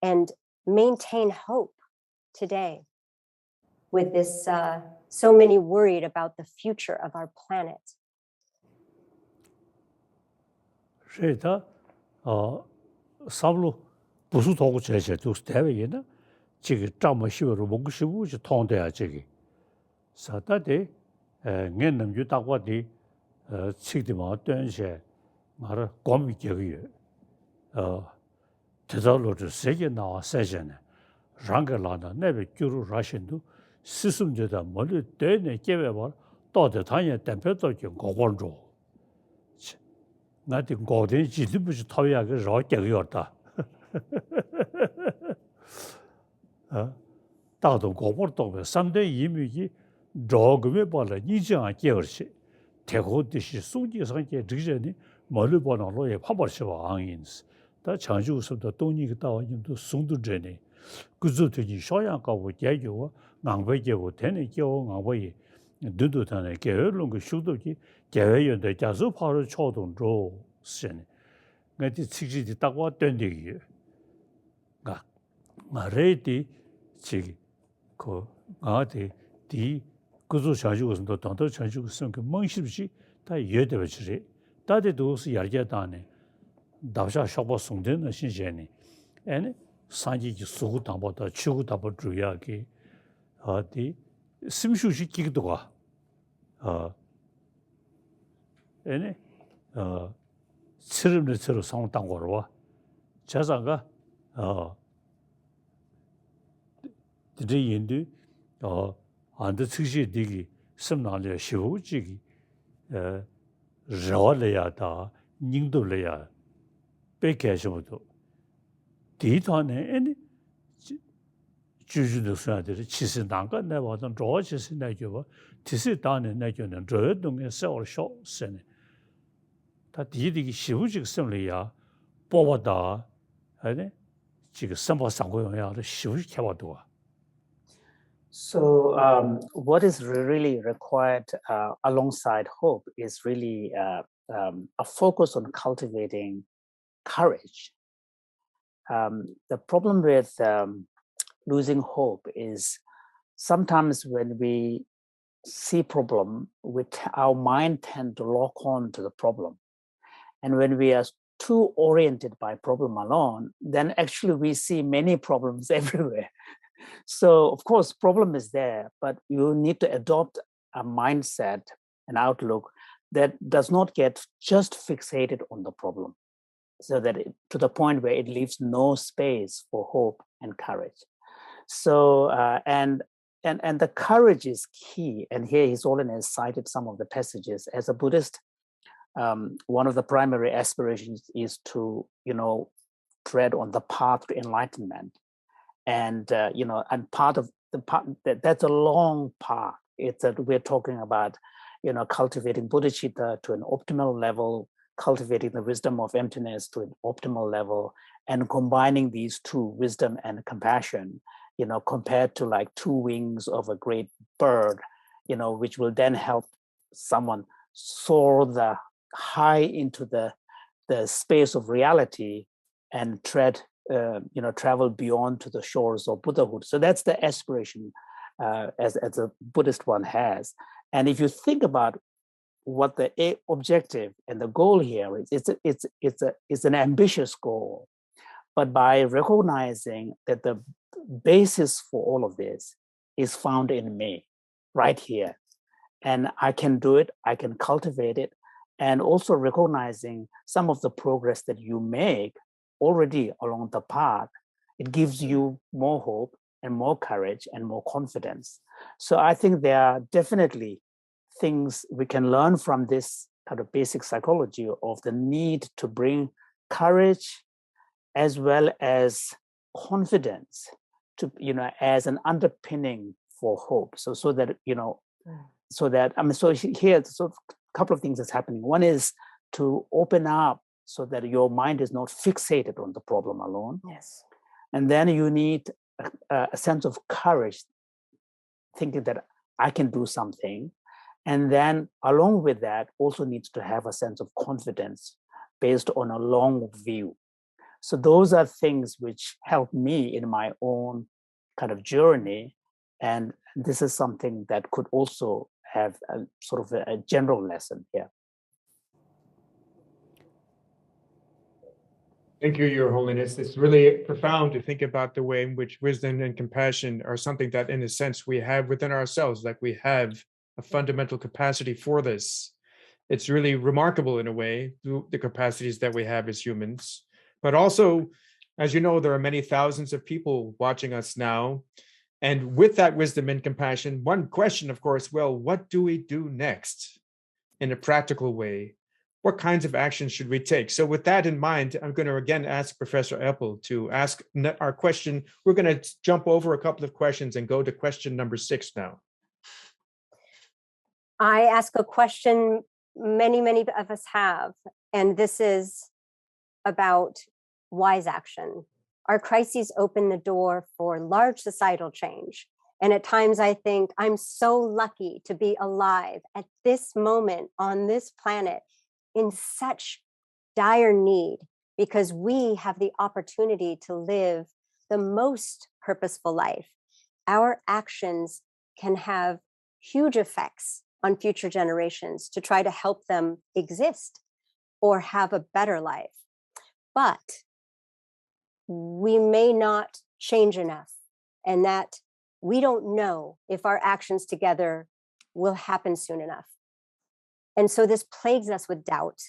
and maintain hope today with this, so many worried about the future of our planet? 삼로 부수 도구 제시 두 대회에는 지금 잠을 쉬어로 먹고 싶으지 통돼야 저기 사다데 년남 유다과디 치디마 된세 말아 고미 저기 대자로도 세계 나와 세전에 랑글라나 내베 규루 라신도 시스템되다 멀리 되네 개베바 또대 단에 템페도 좀 고건조 나한테 고된 지도부지 타야게 저격이었다. 다도 고벌도 삼대 이미지 저금에 벌어 이장 개월시 대고듯이 수지상계 직전에 멀리 보나로에 파벌시와 항인스 다 장주서도 돈이 다와님도 송도전에 그저들이 쇼양가고 제교와 낭배제고 되는 교 낭배이 두두탄에 개월론 그 수도기 개회연대 자수 파를 초동조 신 그때 직지지 딱와 된대기 가 말레디 지 그 아데 디 그저 자주고선도 단도 자주고선 그 멍십시 다 예대버지 다데도스 야르게다네 다샤 쇼보 송데는 신세네 에네 산지지 수고 담보다 추고 담보 주야기 어디 심슈시 기도가 에네 스름르스로 상당 거로 자상가 드리인도 안데 측시 되기 심나려 시우지기 저래야다 닝도래야 백개셔도 디ቷ네 에네 주주도 소야들 치신당가 내와던 저치스 내교와 티스단에 내교는 저동에 세월쇼 세네 다 디디기 시우직 섬리야 뽑아다 아니 지금 선보상고용야를 시우직 해봐도 So what is really required alongside hope is really a focus on cultivating courage. The problem with losing hope is sometimes when we see problem, our mind tend to lock on to the problem. And when we are too oriented by problem alone, then actually we see many problems everywhere. So of course, problem is there, but you need to adopt a mindset, an outlook that does not get just fixated on the problem, so that to the point where it leaves no space for hope and courage. So and the courage is key. And here His Holiness cited some of the passages. As a Buddhist, one of the primary aspirations is to, tread on the path to enlightenment. And, and part of the path, that's a long path. We're talking about, cultivating bodhicitta to an optimal level, cultivating the wisdom of emptiness to an optimal level, and combining these two, wisdom and compassion, compared to like two wings of a great bird, which will then help someone soar high into the space of reality and travel beyond to the shores of Buddhahood. So that's the aspiration as a Buddhist one has. And if you think about what the objective and the goal here is, it's an ambitious goal. But by recognizing that the basis for all of this is found in me, right here, and I can do it, I can cultivate it, and also recognizing some of the progress that you make already along the path, it gives you more hope and more courage and more confidence. So I think there are definitely things we can learn from this kind of basic psychology of the need to bring courage as well as confidence to, as an underpinning for hope. So that, so here, a couple of things that's happening. One is to open up so that your mind is not fixated on the problem alone. Yes. And then you need a sense of courage, thinking that I can do something. And then along with that, also needs to have a sense of confidence based on a long view. So those are things which help me in my own kind of journey. And this is something that could also have a sort of a general lesson here. Thank you, Your Holiness. It's really profound to think about the way in which wisdom and compassion are something that, in a sense, we have within ourselves, like we have a fundamental capacity for this. It's really remarkable in a way, the capacities that we have as humans. But also, as you know, there are many thousands of people watching us now. And with that wisdom and compassion, one question, of course, well, what do we do next in a practical way? What kinds of actions should we take? So with that in mind, I'm going to again ask Professor Eppel to ask our question. We're going to jump over a couple of questions and go to question number 6 now. I ask a question many of us have, and this is about wise action. Our crises open the door for large societal change. And at times I think I'm so lucky to be alive at this moment on this planet in such dire need, because we have the opportunity to live the most purposeful life. Our actions can have huge effects on future generations to try to help them exist or have a better life. But we may not change enough, and that we don't know if our actions together will happen soon enough. And so this plagues us with doubt.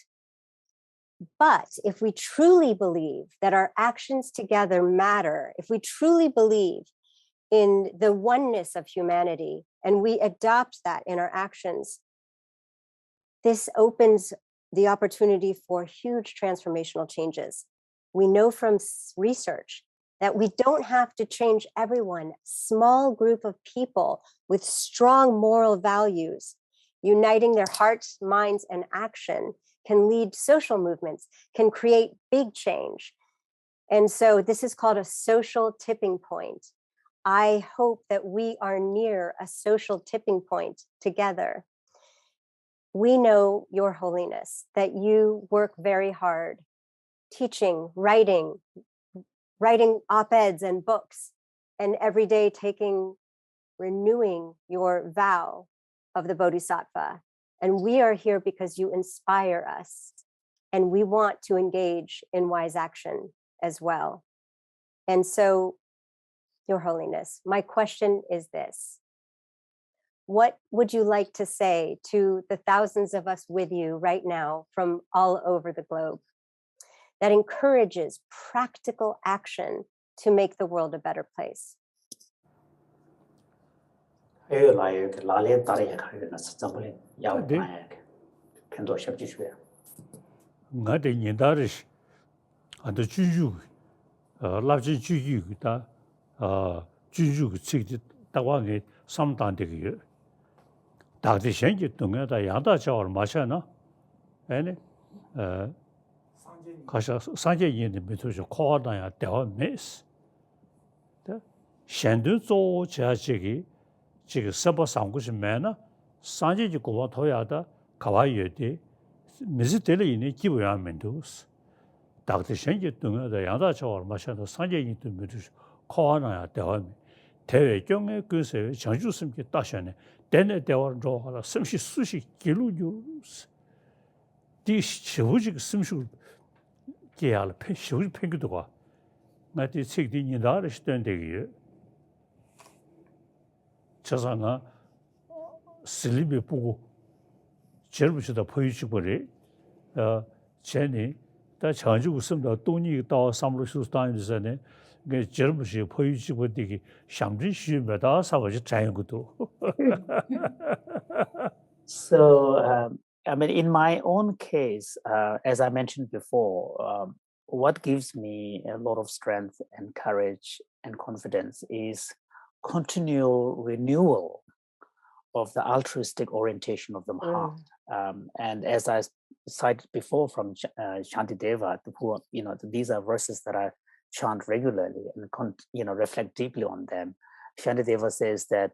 But if we truly believe that our actions together matter, if we truly believe in the oneness of humanity, and we adopt that in our actions, this opens the opportunity for huge transformational changes. We know from research that we don't have to change everyone. Small group of people with strong moral values, uniting their hearts, minds, and action can lead social movements, can create big change. And so this is called a social tipping point. I hope that we are near a social tipping point together. we know, Your Holiness, that you work very hard teaching, writing op-eds and books, and every day renewing your vow of the Bodhisattva. And we are here because you inspire us, and we want to engage in wise action as well. And so, Your Holiness, my question is this: what would you like to say to the thousands of us with you right now from all over the globe that encourages practical action to make the world a better place? Dāgdi shenji dunga da yāngdā chāwar māshā na, kāshā sāngye yīndi mītūshī kōgā dāngā dāwa mēs. Shendun zō chā chīgi sāpa sāngushī mē na, sāngye jī gōwa tōyā da kawā yōdi, mīsī tēli yīni jību yā mīndūs. Dāgdi shenji dunga da yāngdā chāwar māshā na, sāngye yīndi mītūshī kōgā dāngā dāwa mē. Tewe kyōngē kūsē chāngshū sīmki tāshāne, dēne dēwār rōgāla sīmshī sūshī gīlū yūrūs. Dī shīwūshī kī sīmshū gīyāla shīwūshī pēngidu kwa. Ngā dī cīk dī nidāra shi dēndegi yu. Chasā ngā sīlībī pūgu jirbushī da pōyūshī bōrī. Chēni dā chāngshū kū sīmdā dōnyi kī tāwa sāmru shūs tāngi dīsāne, I mean, in my own case, as I mentioned before, what gives me a lot of strength and courage and confidence is continual renewal of the altruistic orientation of the heart. And as I cited before from Shantideva, who, these are verses that I chant regularly and reflect deeply on them. Shantideva says that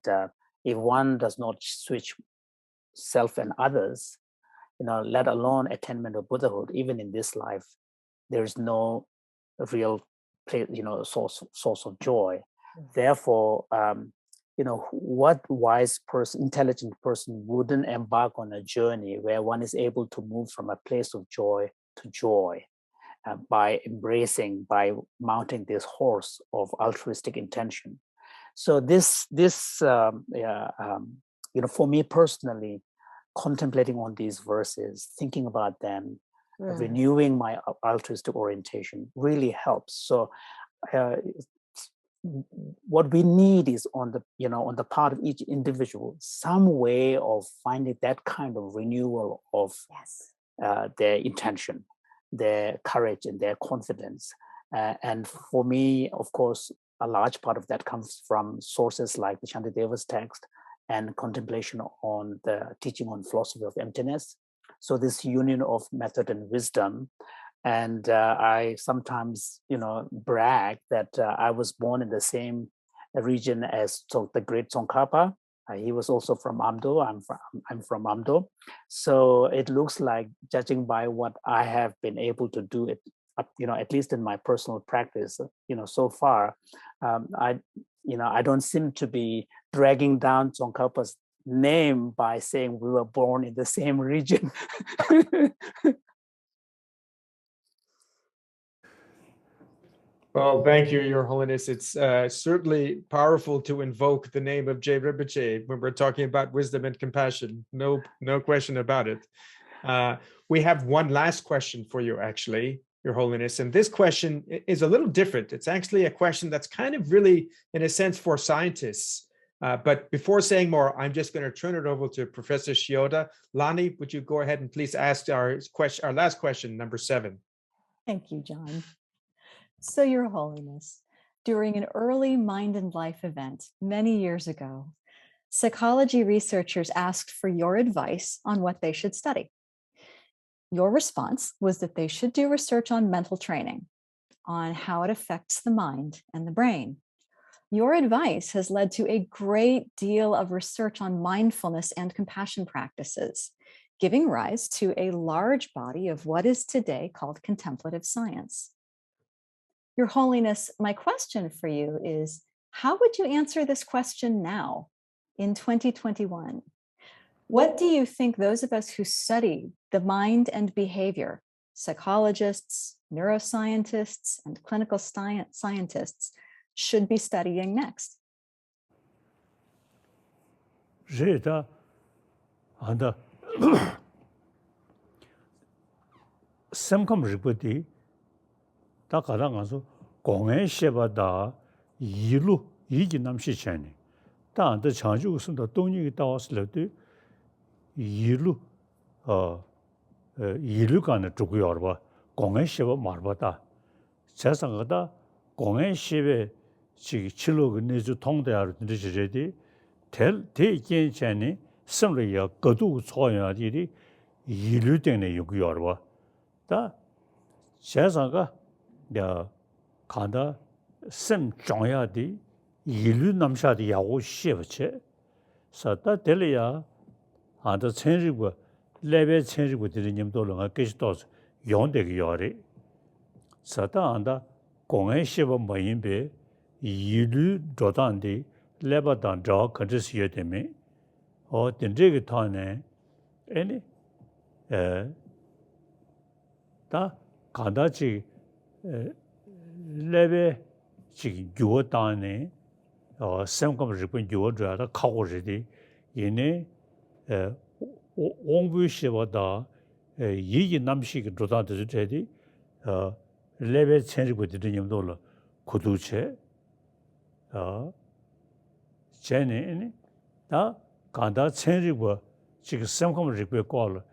if one does not switch self and others, let alone attainment of Buddhahood, even in this life, there is no real, source of joy. Therefore, what wise person, intelligent person wouldn't embark on a journey where one is able to move from a place of joy to joy? By mounting this horse of altruistic intention. So for me personally, contemplating on these verses, thinking about them, renewing my altruistic orientation really helps. So what we need is on the part of each individual, some way of finding that kind of renewal of their intention, their courage and their confidence. And for me, of course, a large part of that comes from sources like the Shantideva's text and contemplation on the teaching on philosophy of emptiness. So this union of method and wisdom. And I sometimes, brag that I was born in the same region as the great Tsongkhapa. He was also from Amdo. I'm from Amdo. So it looks like, judging by what I have been able to do, at least in my personal practice, so far, I don't seem to be dragging down Tsongkhapa's name by saying we were born in the same region. Well, thank you, Your Holiness. It's certainly powerful to invoke the name of Jay Rinpoche when we're talking about wisdom and compassion. No question about it. We have one last question for you, actually, Your Holiness. And this question is a little different. It's actually a question that's kind of really, in a sense, for scientists. But before saying more, I'm just going to turn it over to Professor Shioda. Lani, would you go ahead and please ask our last question, number 7. Thank you, John. So, Your Holiness, during an early Mind and Life event many years ago, psychology researchers asked for your advice on what they should study. Your response was that they should do research on mental training, on how it affects the mind and the brain. Your advice has led to a great deal of research on mindfulness and compassion practices, giving rise to a large body of what is today called contemplative science. Your Holiness, my question for you is, how would you answer this question now in 2021? What do you think those of us who study the mind and behavior, psychologists, neuroscientists, and clinical scientists should be studying next? Rita, and semkam ripoti, ta karangaso, kongen shebada, yilu, yigi namshi chani. Ta anda chanju usunda donyi tawasladu, yilu, yilu kana chukuyorba, kongen sheba marbata. Chasangada, kongen shebe, chilo nizu tongdayar nishiredi, tel te chani, semriya gadu tsoyadiri, yilu tenne yukuyorba. 다 세상가 야 간다 심 정야디 일류 남샤디 야고 시버체 사다 델이야 한다 천리고 레베 천리고 드리님도는 계시도 용되게 요리 사다 한다 공의 시버 뭐인베 일류 조단디 레바단 저 컨트시에 되면 된저게 타네 아니 다 간다지 레베 지금 교단에 생각을 리본 교자다 가고지디 얘네 온부시보다 이기 남식 조단들 되디 레베 천리고 드님도로 고두체 제네 다 간다 천리고 지금 생각을 리고 걸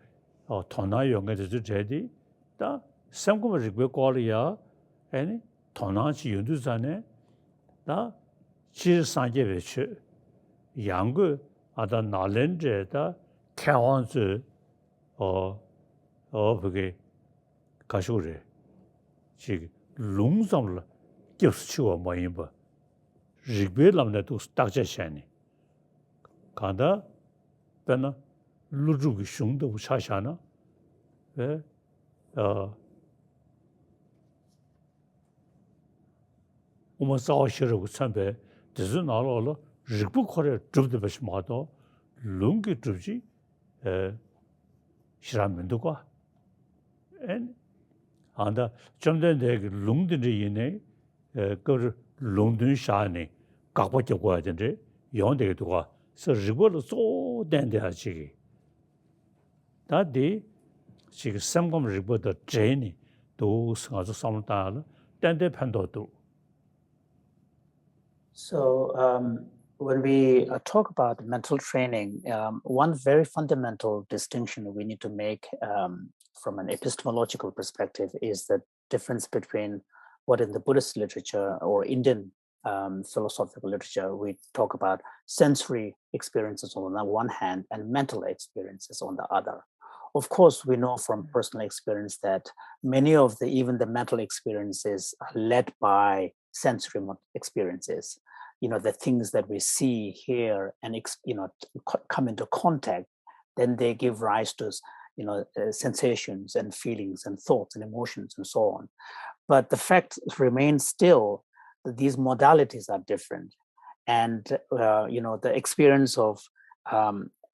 돈나 용게도 되디 다 생각을 리고 걸이야 아니 돈나지 윤두산에 다 지상계배치 양구 아다 나렌제다 캐원즈 그게 가쇼래 지금 롱성을 겹치고 뭐인바 리베람네도 딱제샤니 간다 배나 루주기 슝도 차샤나 왜我们早些时候参拜，只是拿了日不可的住的不是马到，龙给住起，是他们的瓜，安的，现在那个龙的这一呢，个是龙的啥呢？搞不就过的这，养的的话是日过了做点的这个，他的这个三光日过的这呢，都是俺这上面大了，点点判断都。 So when we talk about mental training, one very fundamental distinction we need to make from an epistemological perspective is the difference between what in the Buddhist literature or Indian philosophical literature we talk about sensory experiences on the one hand and mental experiences on the other. Of course, we know from personal experience that many of even the mental experiences are led by sensory experiences. You know, the things that we see, hear, and come into contact, then they give rise to, sensations and feelings and thoughts and emotions and so on. But the fact remains still that these modalities are different, and the experience of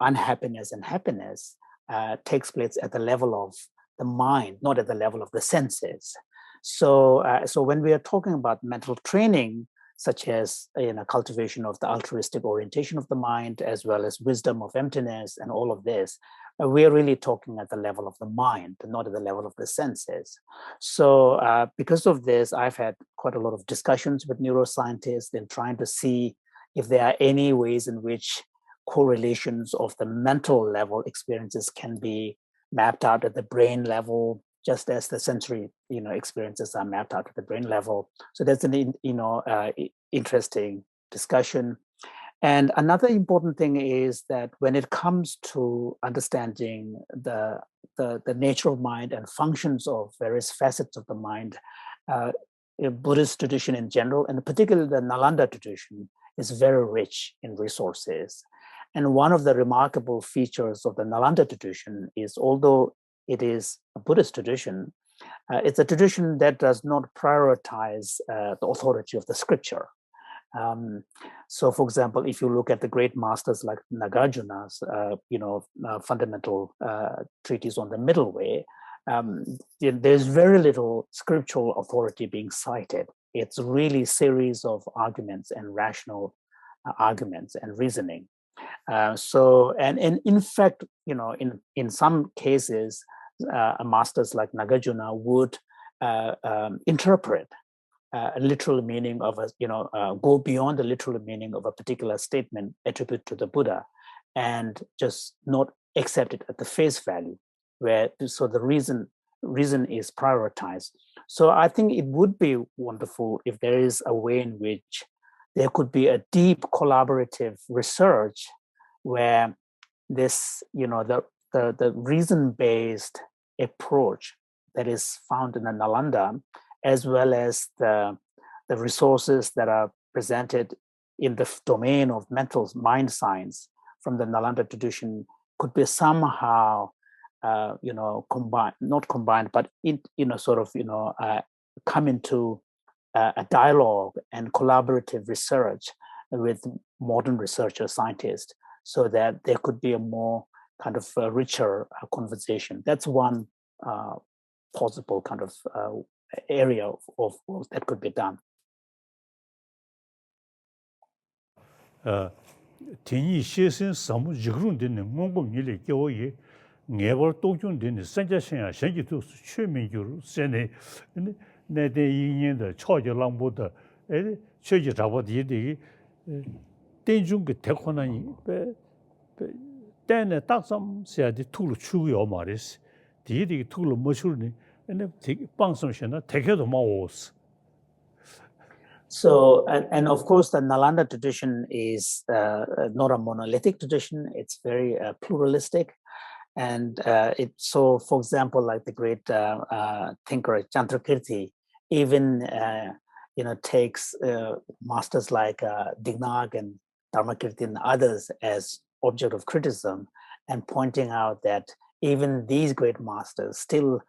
unhappiness and happiness takes place at the level of the mind, not at the level of the senses. So when we are talking about mental training, such as cultivation of the altruistic orientation of the mind, as well as wisdom of emptiness and all of this, we are really talking at the level of the mind, not at the level of the senses. So because of this, I've had quite a lot of discussions with neuroscientists in trying to see if there are any ways in which correlations of the mental level experiences can be mapped out at the brain level, just as the sensory, experiences are mapped out at the brain level. So that's an, interesting discussion. And another important thing is that when it comes to understanding the nature of mind and functions of various facets of the mind, Buddhist tradition in general, and particularly the Nalanda tradition, is very rich in resources. And one of the remarkable features of the Nalanda tradition is, although it is a Buddhist tradition, it's a tradition that does not prioritize the authority of the scripture. So, for example, if you look at the great masters like Nagarjuna's, fundamental treatise on the middle way, there's very little scriptural authority being cited. It's really a series of arguments and rational arguments and reasoning. And in fact, in some cases, masters like Nagarjuna would interpret a literal meaning of go beyond the literal meaning of a particular statement attributed to the Buddha, and just not accept it at the face value, so the reason is prioritized. So I think it would be wonderful if there is a way in which there could be a deep collaborative research where this, the reason-based approach that is found in the Nalanda, as well as the resources that are presented in the domain of mind science from the Nalanda tradition, could be somehow, combined, not combined, but come into a dialogue and collaborative research with modern researchers, scientists, so that there could be a more kind of richer conversation. That's one possible kind of area of work that could be done. Tini shesin samu jigrun dine ngongo mile kyo ye ngebar tokjun dine sanja shenya shenji to chömin gyuru sene ne de yin de choje langbo de choje jabo de de tenjung ge tekona ni be dane taksam sia de tulu chuyo maris de tulu moshurni ene pangsam shena tekedo maos. So, and of course, the Nalanda tradition is not a monolithic tradition. It's very pluralistic. And so, for example, like the great thinker Chandrakirti, even, takes masters like Dignaag and Dharmakirti and others as object of criticism, and pointing out that even these great masters still,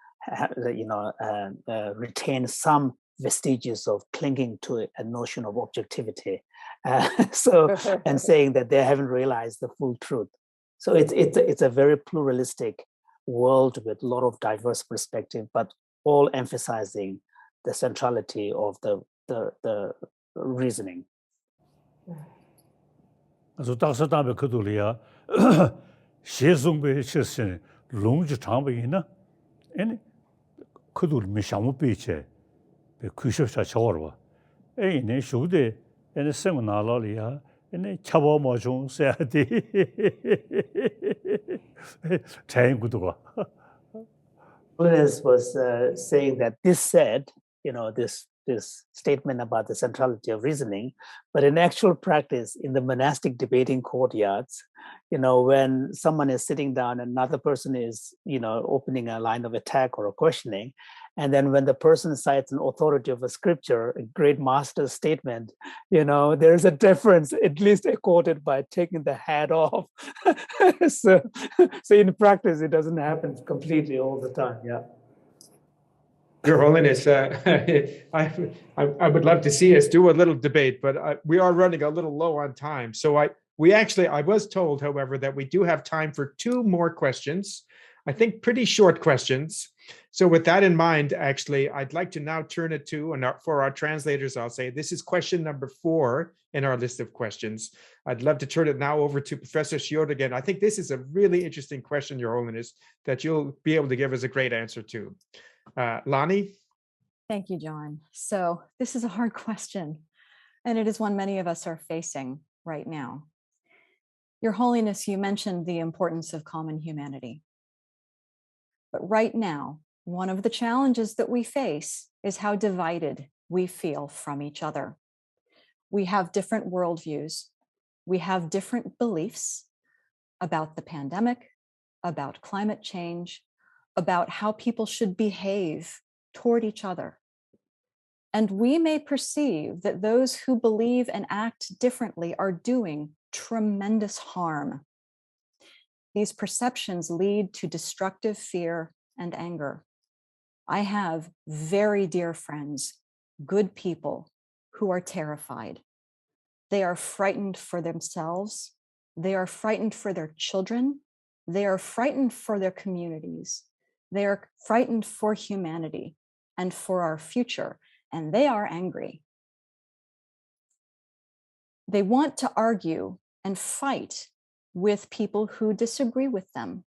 retain some vestiges of clinging to a notion of objectivity, and saying that they haven't realized the full truth. So it's a very pluralistic world with a lot of diverse perspective, but all emphasizing the centrality of the reasoning. So that's what I'm going to do. Shezongbe shesin longji changbe ina, and kudur mishamu beche. Kushocha chorwa. Ne shude and seminar lia and chabo mojung said Holiness was saying that this said, this statement about the centrality of reasoning, but in actual practice, in the monastic debating courtyards, when someone is sitting down and another person is, opening a line of attack or a questioning, and then when the person cites an authority of a scripture, a great master's statement, there's a difference, at least accorded by taking the hat off. So in practice, it doesn't happen completely all the time. Yeah. Your Holiness, I would love to see us do a little debate, but we are running a little low on time. So I was told, however, that we do have time for 2 more questions. I think pretty short questions. So with that in mind, actually, I'd like to now turn it to, and for our translators, I'll say this is question number 4 in our list of questions. I'd love to turn it now over to Professor Shiota again. I think this is a really interesting question, Your Holiness, that you'll be able to give us a great answer to. Lonnie? Thank you, John. So this is a hard question, and it is one many of us are facing right now. Your Holiness, you mentioned the importance of common humanity. But right now, one of the challenges that we face is how divided we feel from each other. We have different worldviews. We have different beliefs about the pandemic, about climate change, about how people should behave toward each other. And we may perceive that those who believe and act differently are doing tremendous harm. These perceptions lead to destructive fear and anger. I have very dear friends, good people, who are terrified. They are frightened for themselves. They are frightened for their children. They are frightened for their communities. They are frightened for humanity and for our future, and they are angry. They want to argue and fight with people who disagree with them.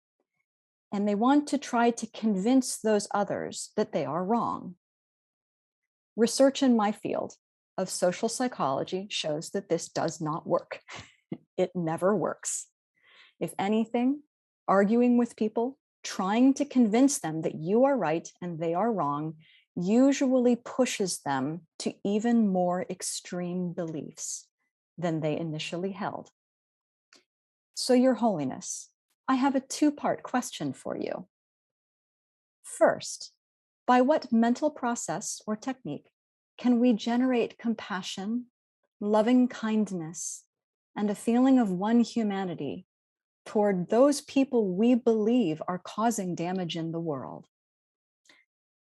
And they want to try to convince those others that they are wrong. Research in my field of social psychology shows that this does not work. It never works. If anything, arguing with people, trying to convince them that you are right and they are wrong, usually pushes them to even more extreme beliefs than they initially held. So, Your Holiness, I have a two-part question for you. First, by what mental process or technique can we generate compassion, loving kindness, and a feeling of one humanity toward those people we believe are causing damage in the world?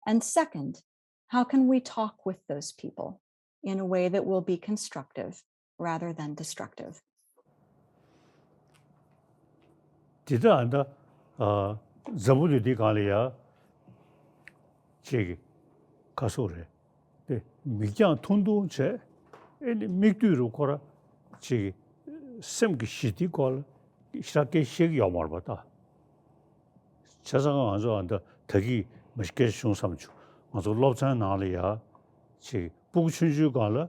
And second, how can we talk with those people in a way that will be constructive rather than destructive? 디다한다 자부들이 가려야 제기 가소래. 네, 미장 통도체 애니 미규로 거라 제기 샘기 시디 걸 시작게 시기 야말바다. 자상한 안저한다 되기 멋게 숑삼주. 아주 로찬 나리야 지 부춘주 가라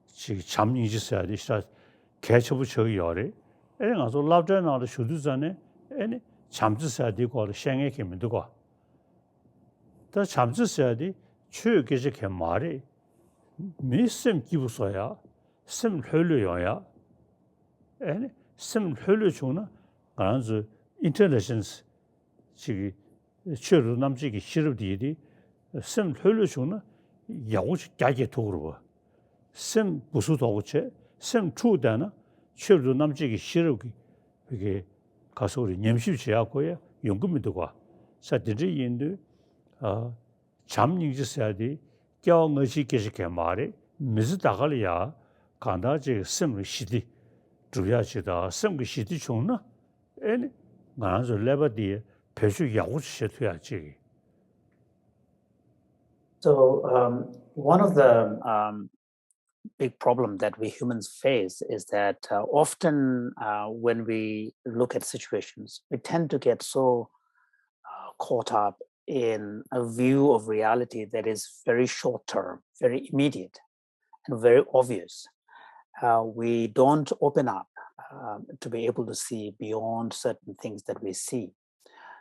지 잠인지서야 시작 개처부 저기 열에 애는 아주 랍자 나리 쇼두잖아. 애니 잠지서야 되고 생에 개면 되고 더 잠지서야 돼 최계지 개 말이 미심 기부서야 심 흘려야 애니 심 흘려 주나 아주 인터넷션스 지기 최로 남지기 싫어디디 심 흘려 주나 야고지 가게 도로 심 부수도고체 심 추다나 최로 남지기 싫어기 이게 가서 우리 냠십 지하고에 연금이 되고 사들이 인도 잠닝지서야디 겨응시 계시게 말이 미스다갈이야 간다지 심리 시디 주야지다 심리 시디 좋나 애니 나저 레버디 배수 야고시 돼야지. So one of the big problem that we humans face is that often when we look at situations, we tend to get so caught up in a view of reality that is very short term, very immediate, and very obvious. We don't open up to be able to see beyond certain things that we see.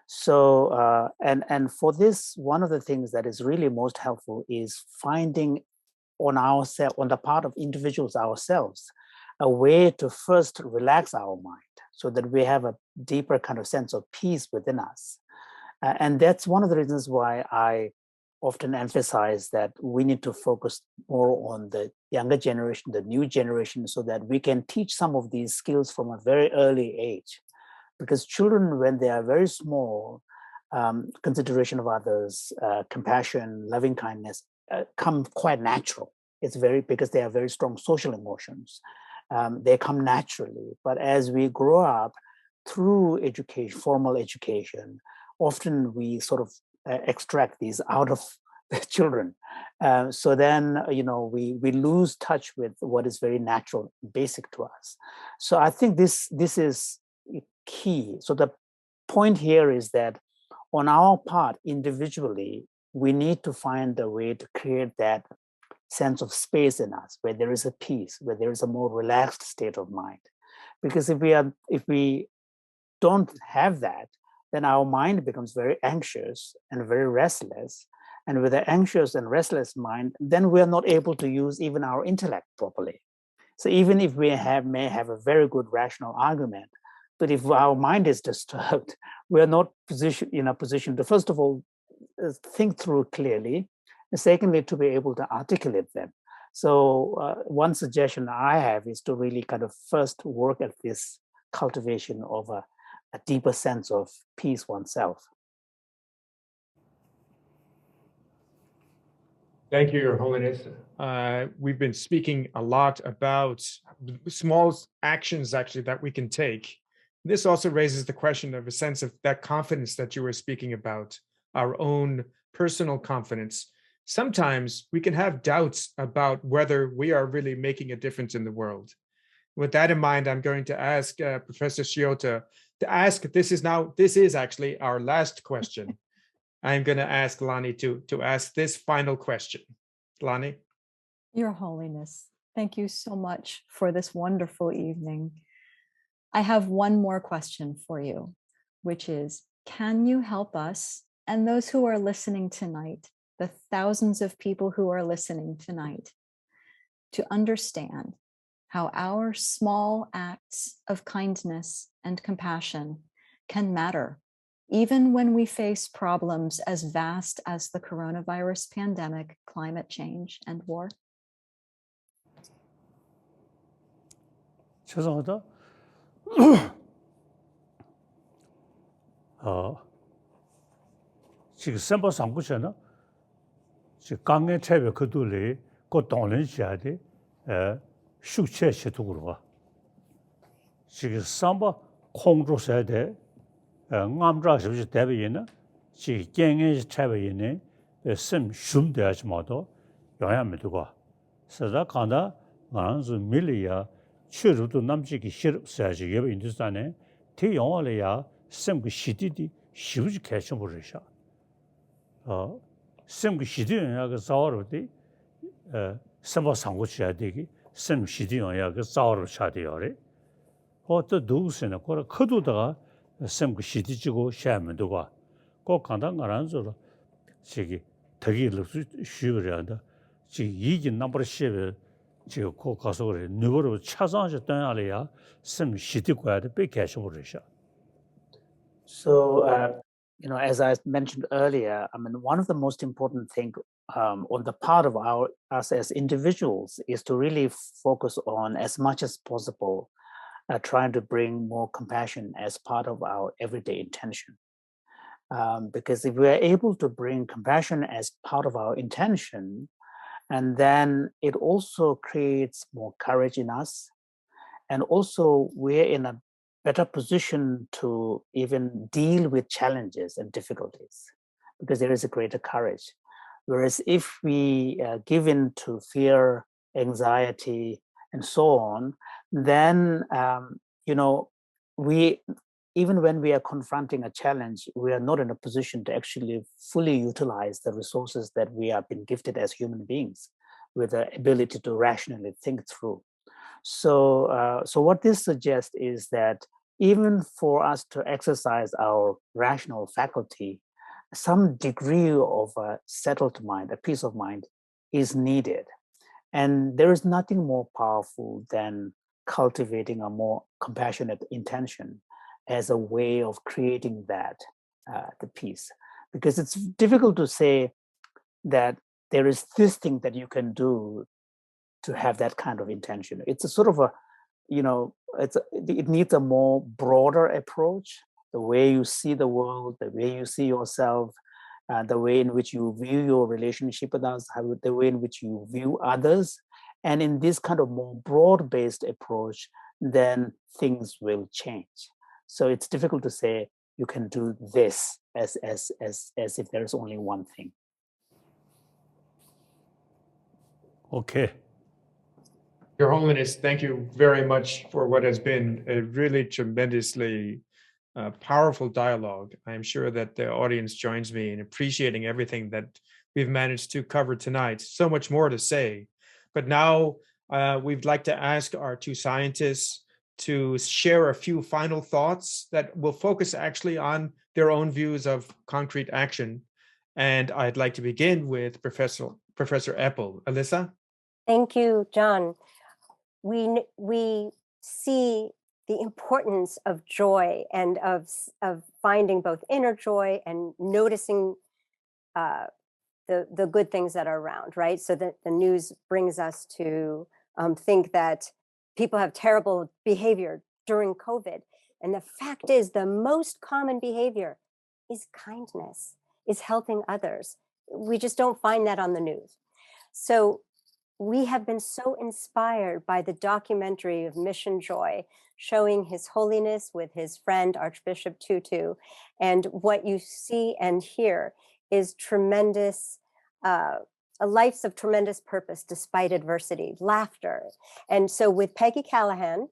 So, and for this, one of the things that is really most helpful is finding on the part of individuals ourselves, a way to first relax our mind so that we have a deeper kind of sense of peace within us. And that's one of the reasons why I often emphasize that we need to focus more on the younger generation, the new generation, so that we can teach some of these skills from a very early age. Because children, when they are very small, consideration of others, compassion, loving kindness, come quite natural. It's because they are very strong social emotions. They come naturally. But as we grow up through education, formal education, often we sort of extract these out of the children. So then, we lose touch with what is very natural, basic to us. So I think this is key. So the point here is that on our part, individually, we need to find a way to create that sense of space in us where there is a peace, where there is a more relaxed state of mind. Because if we don't have that, then our mind becomes very anxious and very restless. And with an anxious and restless mind, then we are not able to use even our intellect properly. So even if we may have a very good rational argument, but if our mind is disturbed, we are not in a position to, first of all, think through clearly, and secondly, to be able to articulate them. So one suggestion I have is to really kind of first work at this cultivation of a deeper sense of peace oneself. Thank you, Your Holiness. We've been speaking a lot about small actions actually that we can take. This also raises the question of a sense of that confidence that you were speaking about, our own personal confidence. Sometimes we can have doubts about whether we are really making a difference in the world. With that in mind, I'm going to ask Professor Shiota to ask, this is actually our last question. I'm going to ask Lani to ask this final question. Lani? Your Holiness, thank you so much for this wonderful evening. I have one more question for you, which is, can you help us and those who are listening tonight, the thousands of people who are listening tonight, to understand how our small acts of kindness and compassion can matter, even when we face problems as vast as the coronavirus pandemic, climate change, and war? 죄송하다. 지금 선거 상고셔나 지금 강의 체배 그들이 그 동원시야데 숙체 시도로 지금 선거 공조세대 암자십시 대비에는 지금 경의 체배에는 심 shum대하지 마도 영향을 두고 서다 간다 만주 밀리아 추루도 남지기 싫어야지 예배 인도산에 대 영화래야 심 시디디 쉬우지 개셔 버리셔 심 시디야 그 자월어디 선거 상고셔야 되기 심 시디야 그 자월어 샤디요래 어또 누구세나 거라 커도다가 심 시디지고 샤면 되고 꼭 간단 가란서 지기 되기를 쉬어야한다 지 이긴 넘버 시에 지금 그 가서 그래 누구로 찾아서 떠나려야 심 시디고야 돼 개셔 버리셔. So, as I mentioned earlier, I mean, one of the most important things on the part of us as individuals is to really focus on, as much as possible, trying to bring more compassion as part of our everyday intention. Because if we are able to bring compassion as part of our intention, and then it also creates more courage in us, and also we're in a better position to even deal with challenges and difficulties because there is a greater courage. Whereas if we give in to fear, anxiety, and so on, then, even when we are confronting a challenge, we are not in a position to actually fully utilize the resources that we have been gifted as human beings with the ability to rationally think through. So what this suggests is that even for us to exercise our rational faculty, some degree of a settled mind, a peace of mind, is needed. And there is nothing more powerful than cultivating a more compassionate intention as a way of creating that, the peace. Because it's difficult to say that there is this thing that you can do to have that kind of intention. It's a sort of it needs a more broader approach, the way you see the world, the way you see yourself, the way in which you view your relationship with us, the way in which you view others. And in this kind of more broad-based approach, then things will change. So it's difficult to say you can do this as if there is only one thing. Okay. Your Holiness, thank you very much for what has been a really tremendously powerful dialogue. I'm sure that the audience joins me in appreciating everything that we've managed to cover tonight. So much more to say. But now we'd like to ask our two scientists to share a few final thoughts that will focus actually on their own views of concrete action. And I'd like to begin with Professor Eppel. Alyssa? Thank you, John. We see the importance of joy and of finding both inner joy and noticing the good things that are around, right? So that the news brings us to think that people have terrible behavior during COVID. And the fact is, the most common behavior is kindness, is helping others. We just don't find that on the news. So we have been so inspired by the documentary of Mission Joy, showing His Holiness with his friend, Archbishop Tutu. And what you see and hear is tremendous, a life of tremendous purpose despite adversity, laughter. And so with Peggy Callahan,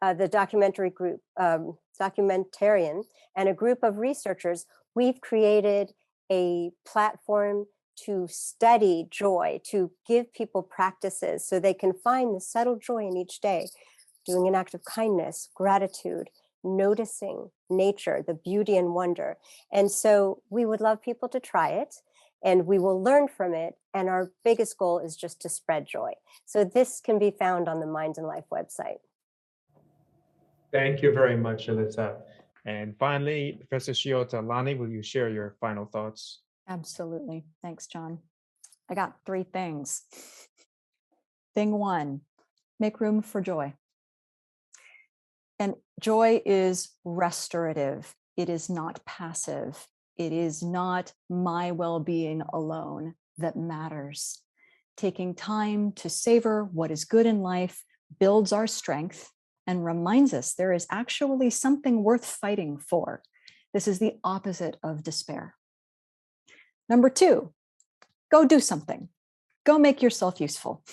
the documentary group, documentarian, and a group of researchers, we've created a platform to study joy, to give people practices so they can find the subtle joy in each day, doing an act of kindness, gratitude, noticing nature, the beauty and wonder. And so we would love people to try it, and we will learn from it. And our biggest goal is just to spread joy. So this can be found on the Mind and Life website. Thank you very much, Alyssa. And finally, Professor Shiota, Lani, will you share your final thoughts? Absolutely. Thanks, John. I got 3 things. Thing 1, make room for joy. And joy is restorative. It is not passive. It is not my well-being alone that matters. Taking time to savor what is good in life builds our strength and reminds us there is actually something worth fighting for. This is the opposite of despair. Number 2, go do something. Go make yourself useful.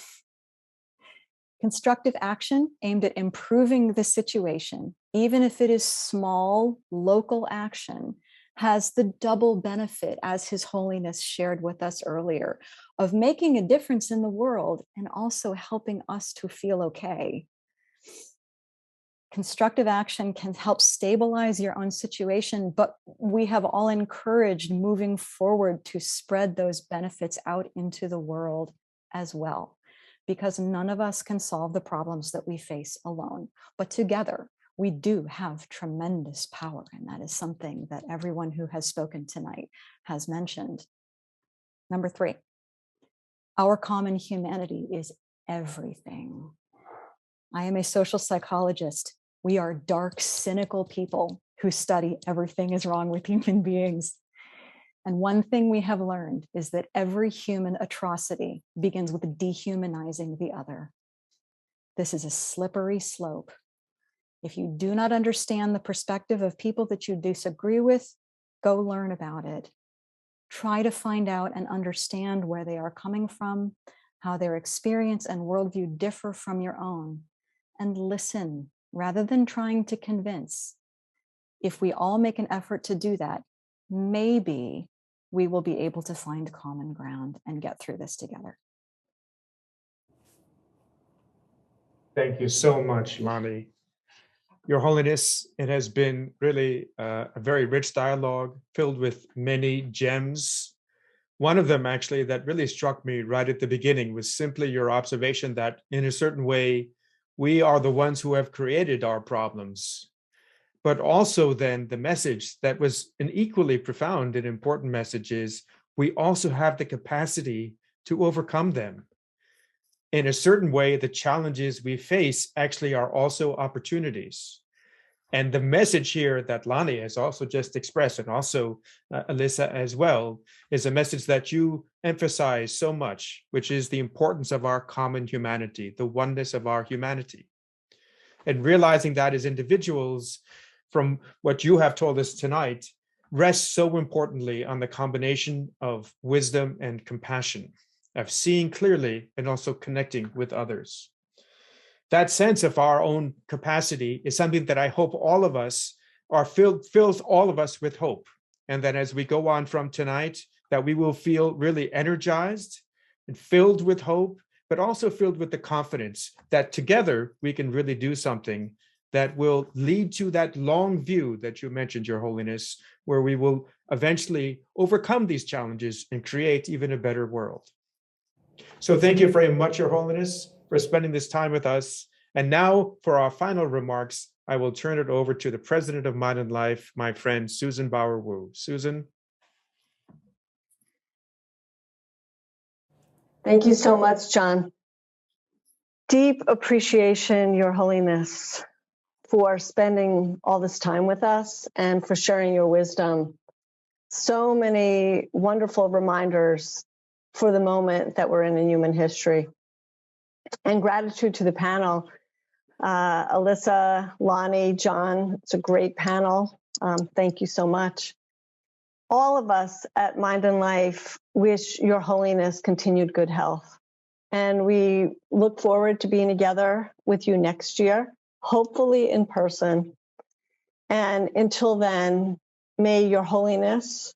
Constructive action aimed at improving the situation, even if it is small, local action, has the double benefit, as His Holiness shared with us earlier, of making a difference in the world and also helping us to feel okay. Constructive action can help stabilize your own situation, but we have all encouraged moving forward to spread those benefits out into the world as well, because none of us can solve the problems that we face alone. But together, we do have tremendous power, and that is something that everyone who has spoken tonight has mentioned. Number 3, our common humanity is everything. I am a social psychologist. We are dark, cynical people who study everything is wrong with human beings. And one thing we have learned is that every human atrocity begins with dehumanizing the other. This is a slippery slope. If you do not understand the perspective of people that you disagree with, go learn about it. Try to find out and understand where they are coming from, how their experience and worldview differ from your own, and listen rather than trying to convince. If we all make an effort to do that, maybe we will be able to find common ground and get through this together. Thank you so much, Lani. Your Holiness, it has been really a very rich dialogue filled with many gems. One of them actually that really struck me right at the beginning was simply your observation that in a certain way, we are the ones who have created our problems. But also then the message that was an equally profound and important message is we also have the capacity to overcome them. In a certain way, the challenges we face actually are also opportunities. And the message here that Lani has also just expressed, and also Alyssa as well, is a message that you emphasize so much, which is the importance of our common humanity, the oneness of our humanity. And realizing that as individuals, from what you have told us tonight, rests so importantly on the combination of wisdom and compassion, of seeing clearly and also connecting with others. That sense of our own capacity is something that I hope all of us are fills all of us with hope. And that as we go on from tonight, that we will feel really energized and filled with hope, but also filled with the confidence that together we can really do something that will lead to that long view that you mentioned, Your Holiness, where we will eventually overcome these challenges and create even a better world. So thank you very much, Your Holiness, for spending this time with us. And now for our final remarks, I will turn it over to the President of Mind and Life, my friend, Susan Bauer-Wu. Susan. Thank you so much, John. Deep appreciation, Your Holiness, for spending all this time with us and for sharing your wisdom. So many wonderful reminders for the moment that we're in human history. And gratitude to the panel. Alyssa, Lonnie, John, it's a great panel. Thank you so much. All of us at Mind and Life wish Your Holiness continued good health. And we look forward to being together with you next year, hopefully in person. And until then, may Your Holiness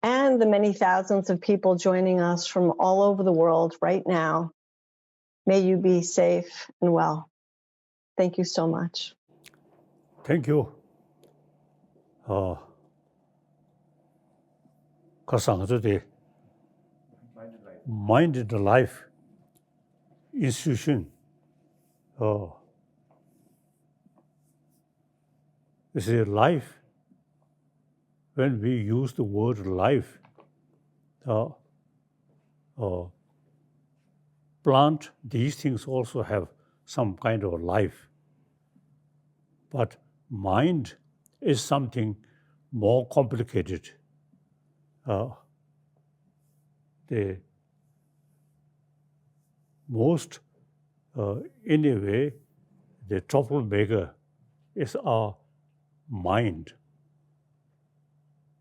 and the many thousands of people joining us from all over the world right now, may you be safe and well. Thank you so much. Thank you. Kasangzode Mind and Life institution. You see, life, when we use the word life, plant, these things also have some kind of life. But mind is something more complicated. The most, in a way, the troublemaker is our mind.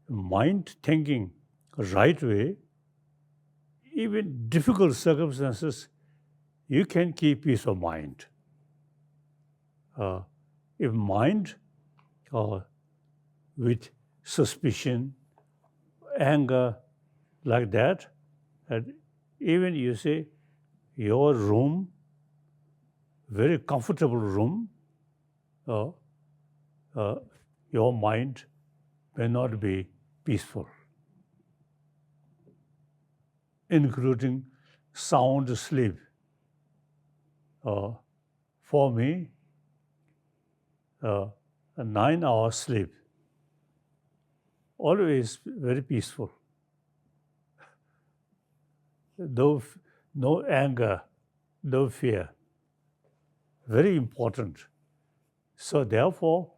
Mind thinking right way, even difficult circumstances, you can keep peace of mind. If mind with suspicion, anger, like that, and even you say your room, very comfortable room, your mind may not be peaceful, including sound sleep. For me, a 9-hour sleep, always very peaceful. No anger, no fear. Very important. So therefore,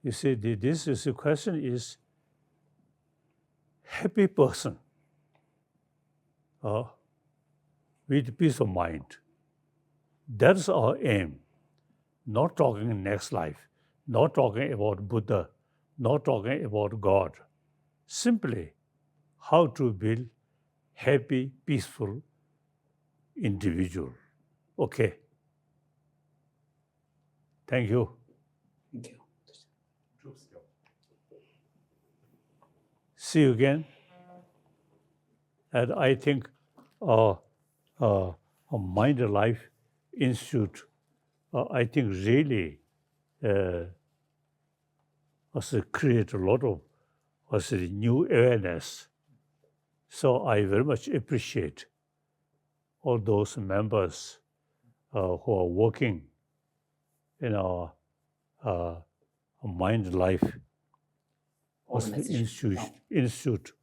you see, this is the question is, happy person with peace of mind. That's our aim. Not talking next life, not talking about Buddha, not talking about God. Simply how to build happy, peaceful individual. Okay. Thank you. Thank you. See you again. And I think a Mind and Life Institute, I think really create a lot of new awareness. So I very much appreciate all those members who are working in our Mind and Life Institute.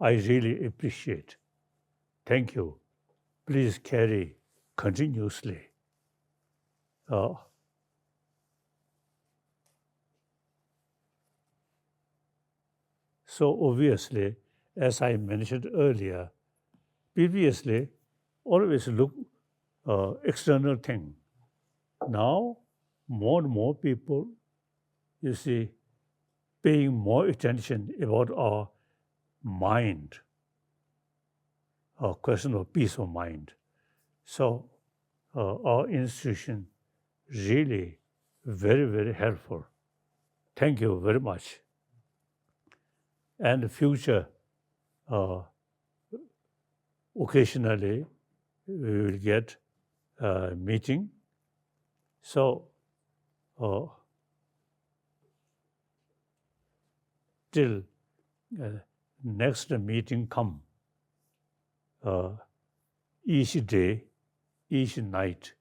I really appreciate. Thank you. Please carry continuously. So obviously, as I mentioned earlier, previously, always look external thing. Now, more and more people, you see, paying more attention about our mind, a question of peace of mind. So our institution really very, very helpful. Thank you very much. And the future, occasionally we will get a meeting. So till next meeting come, each day, each night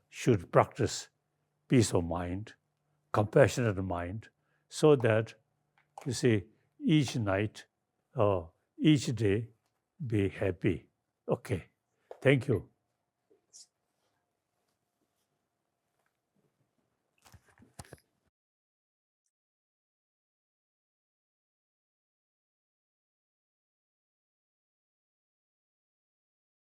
should practice peace of mind, compassionate mind, so that, you see, each night, each day, be happy. Okay, thank you.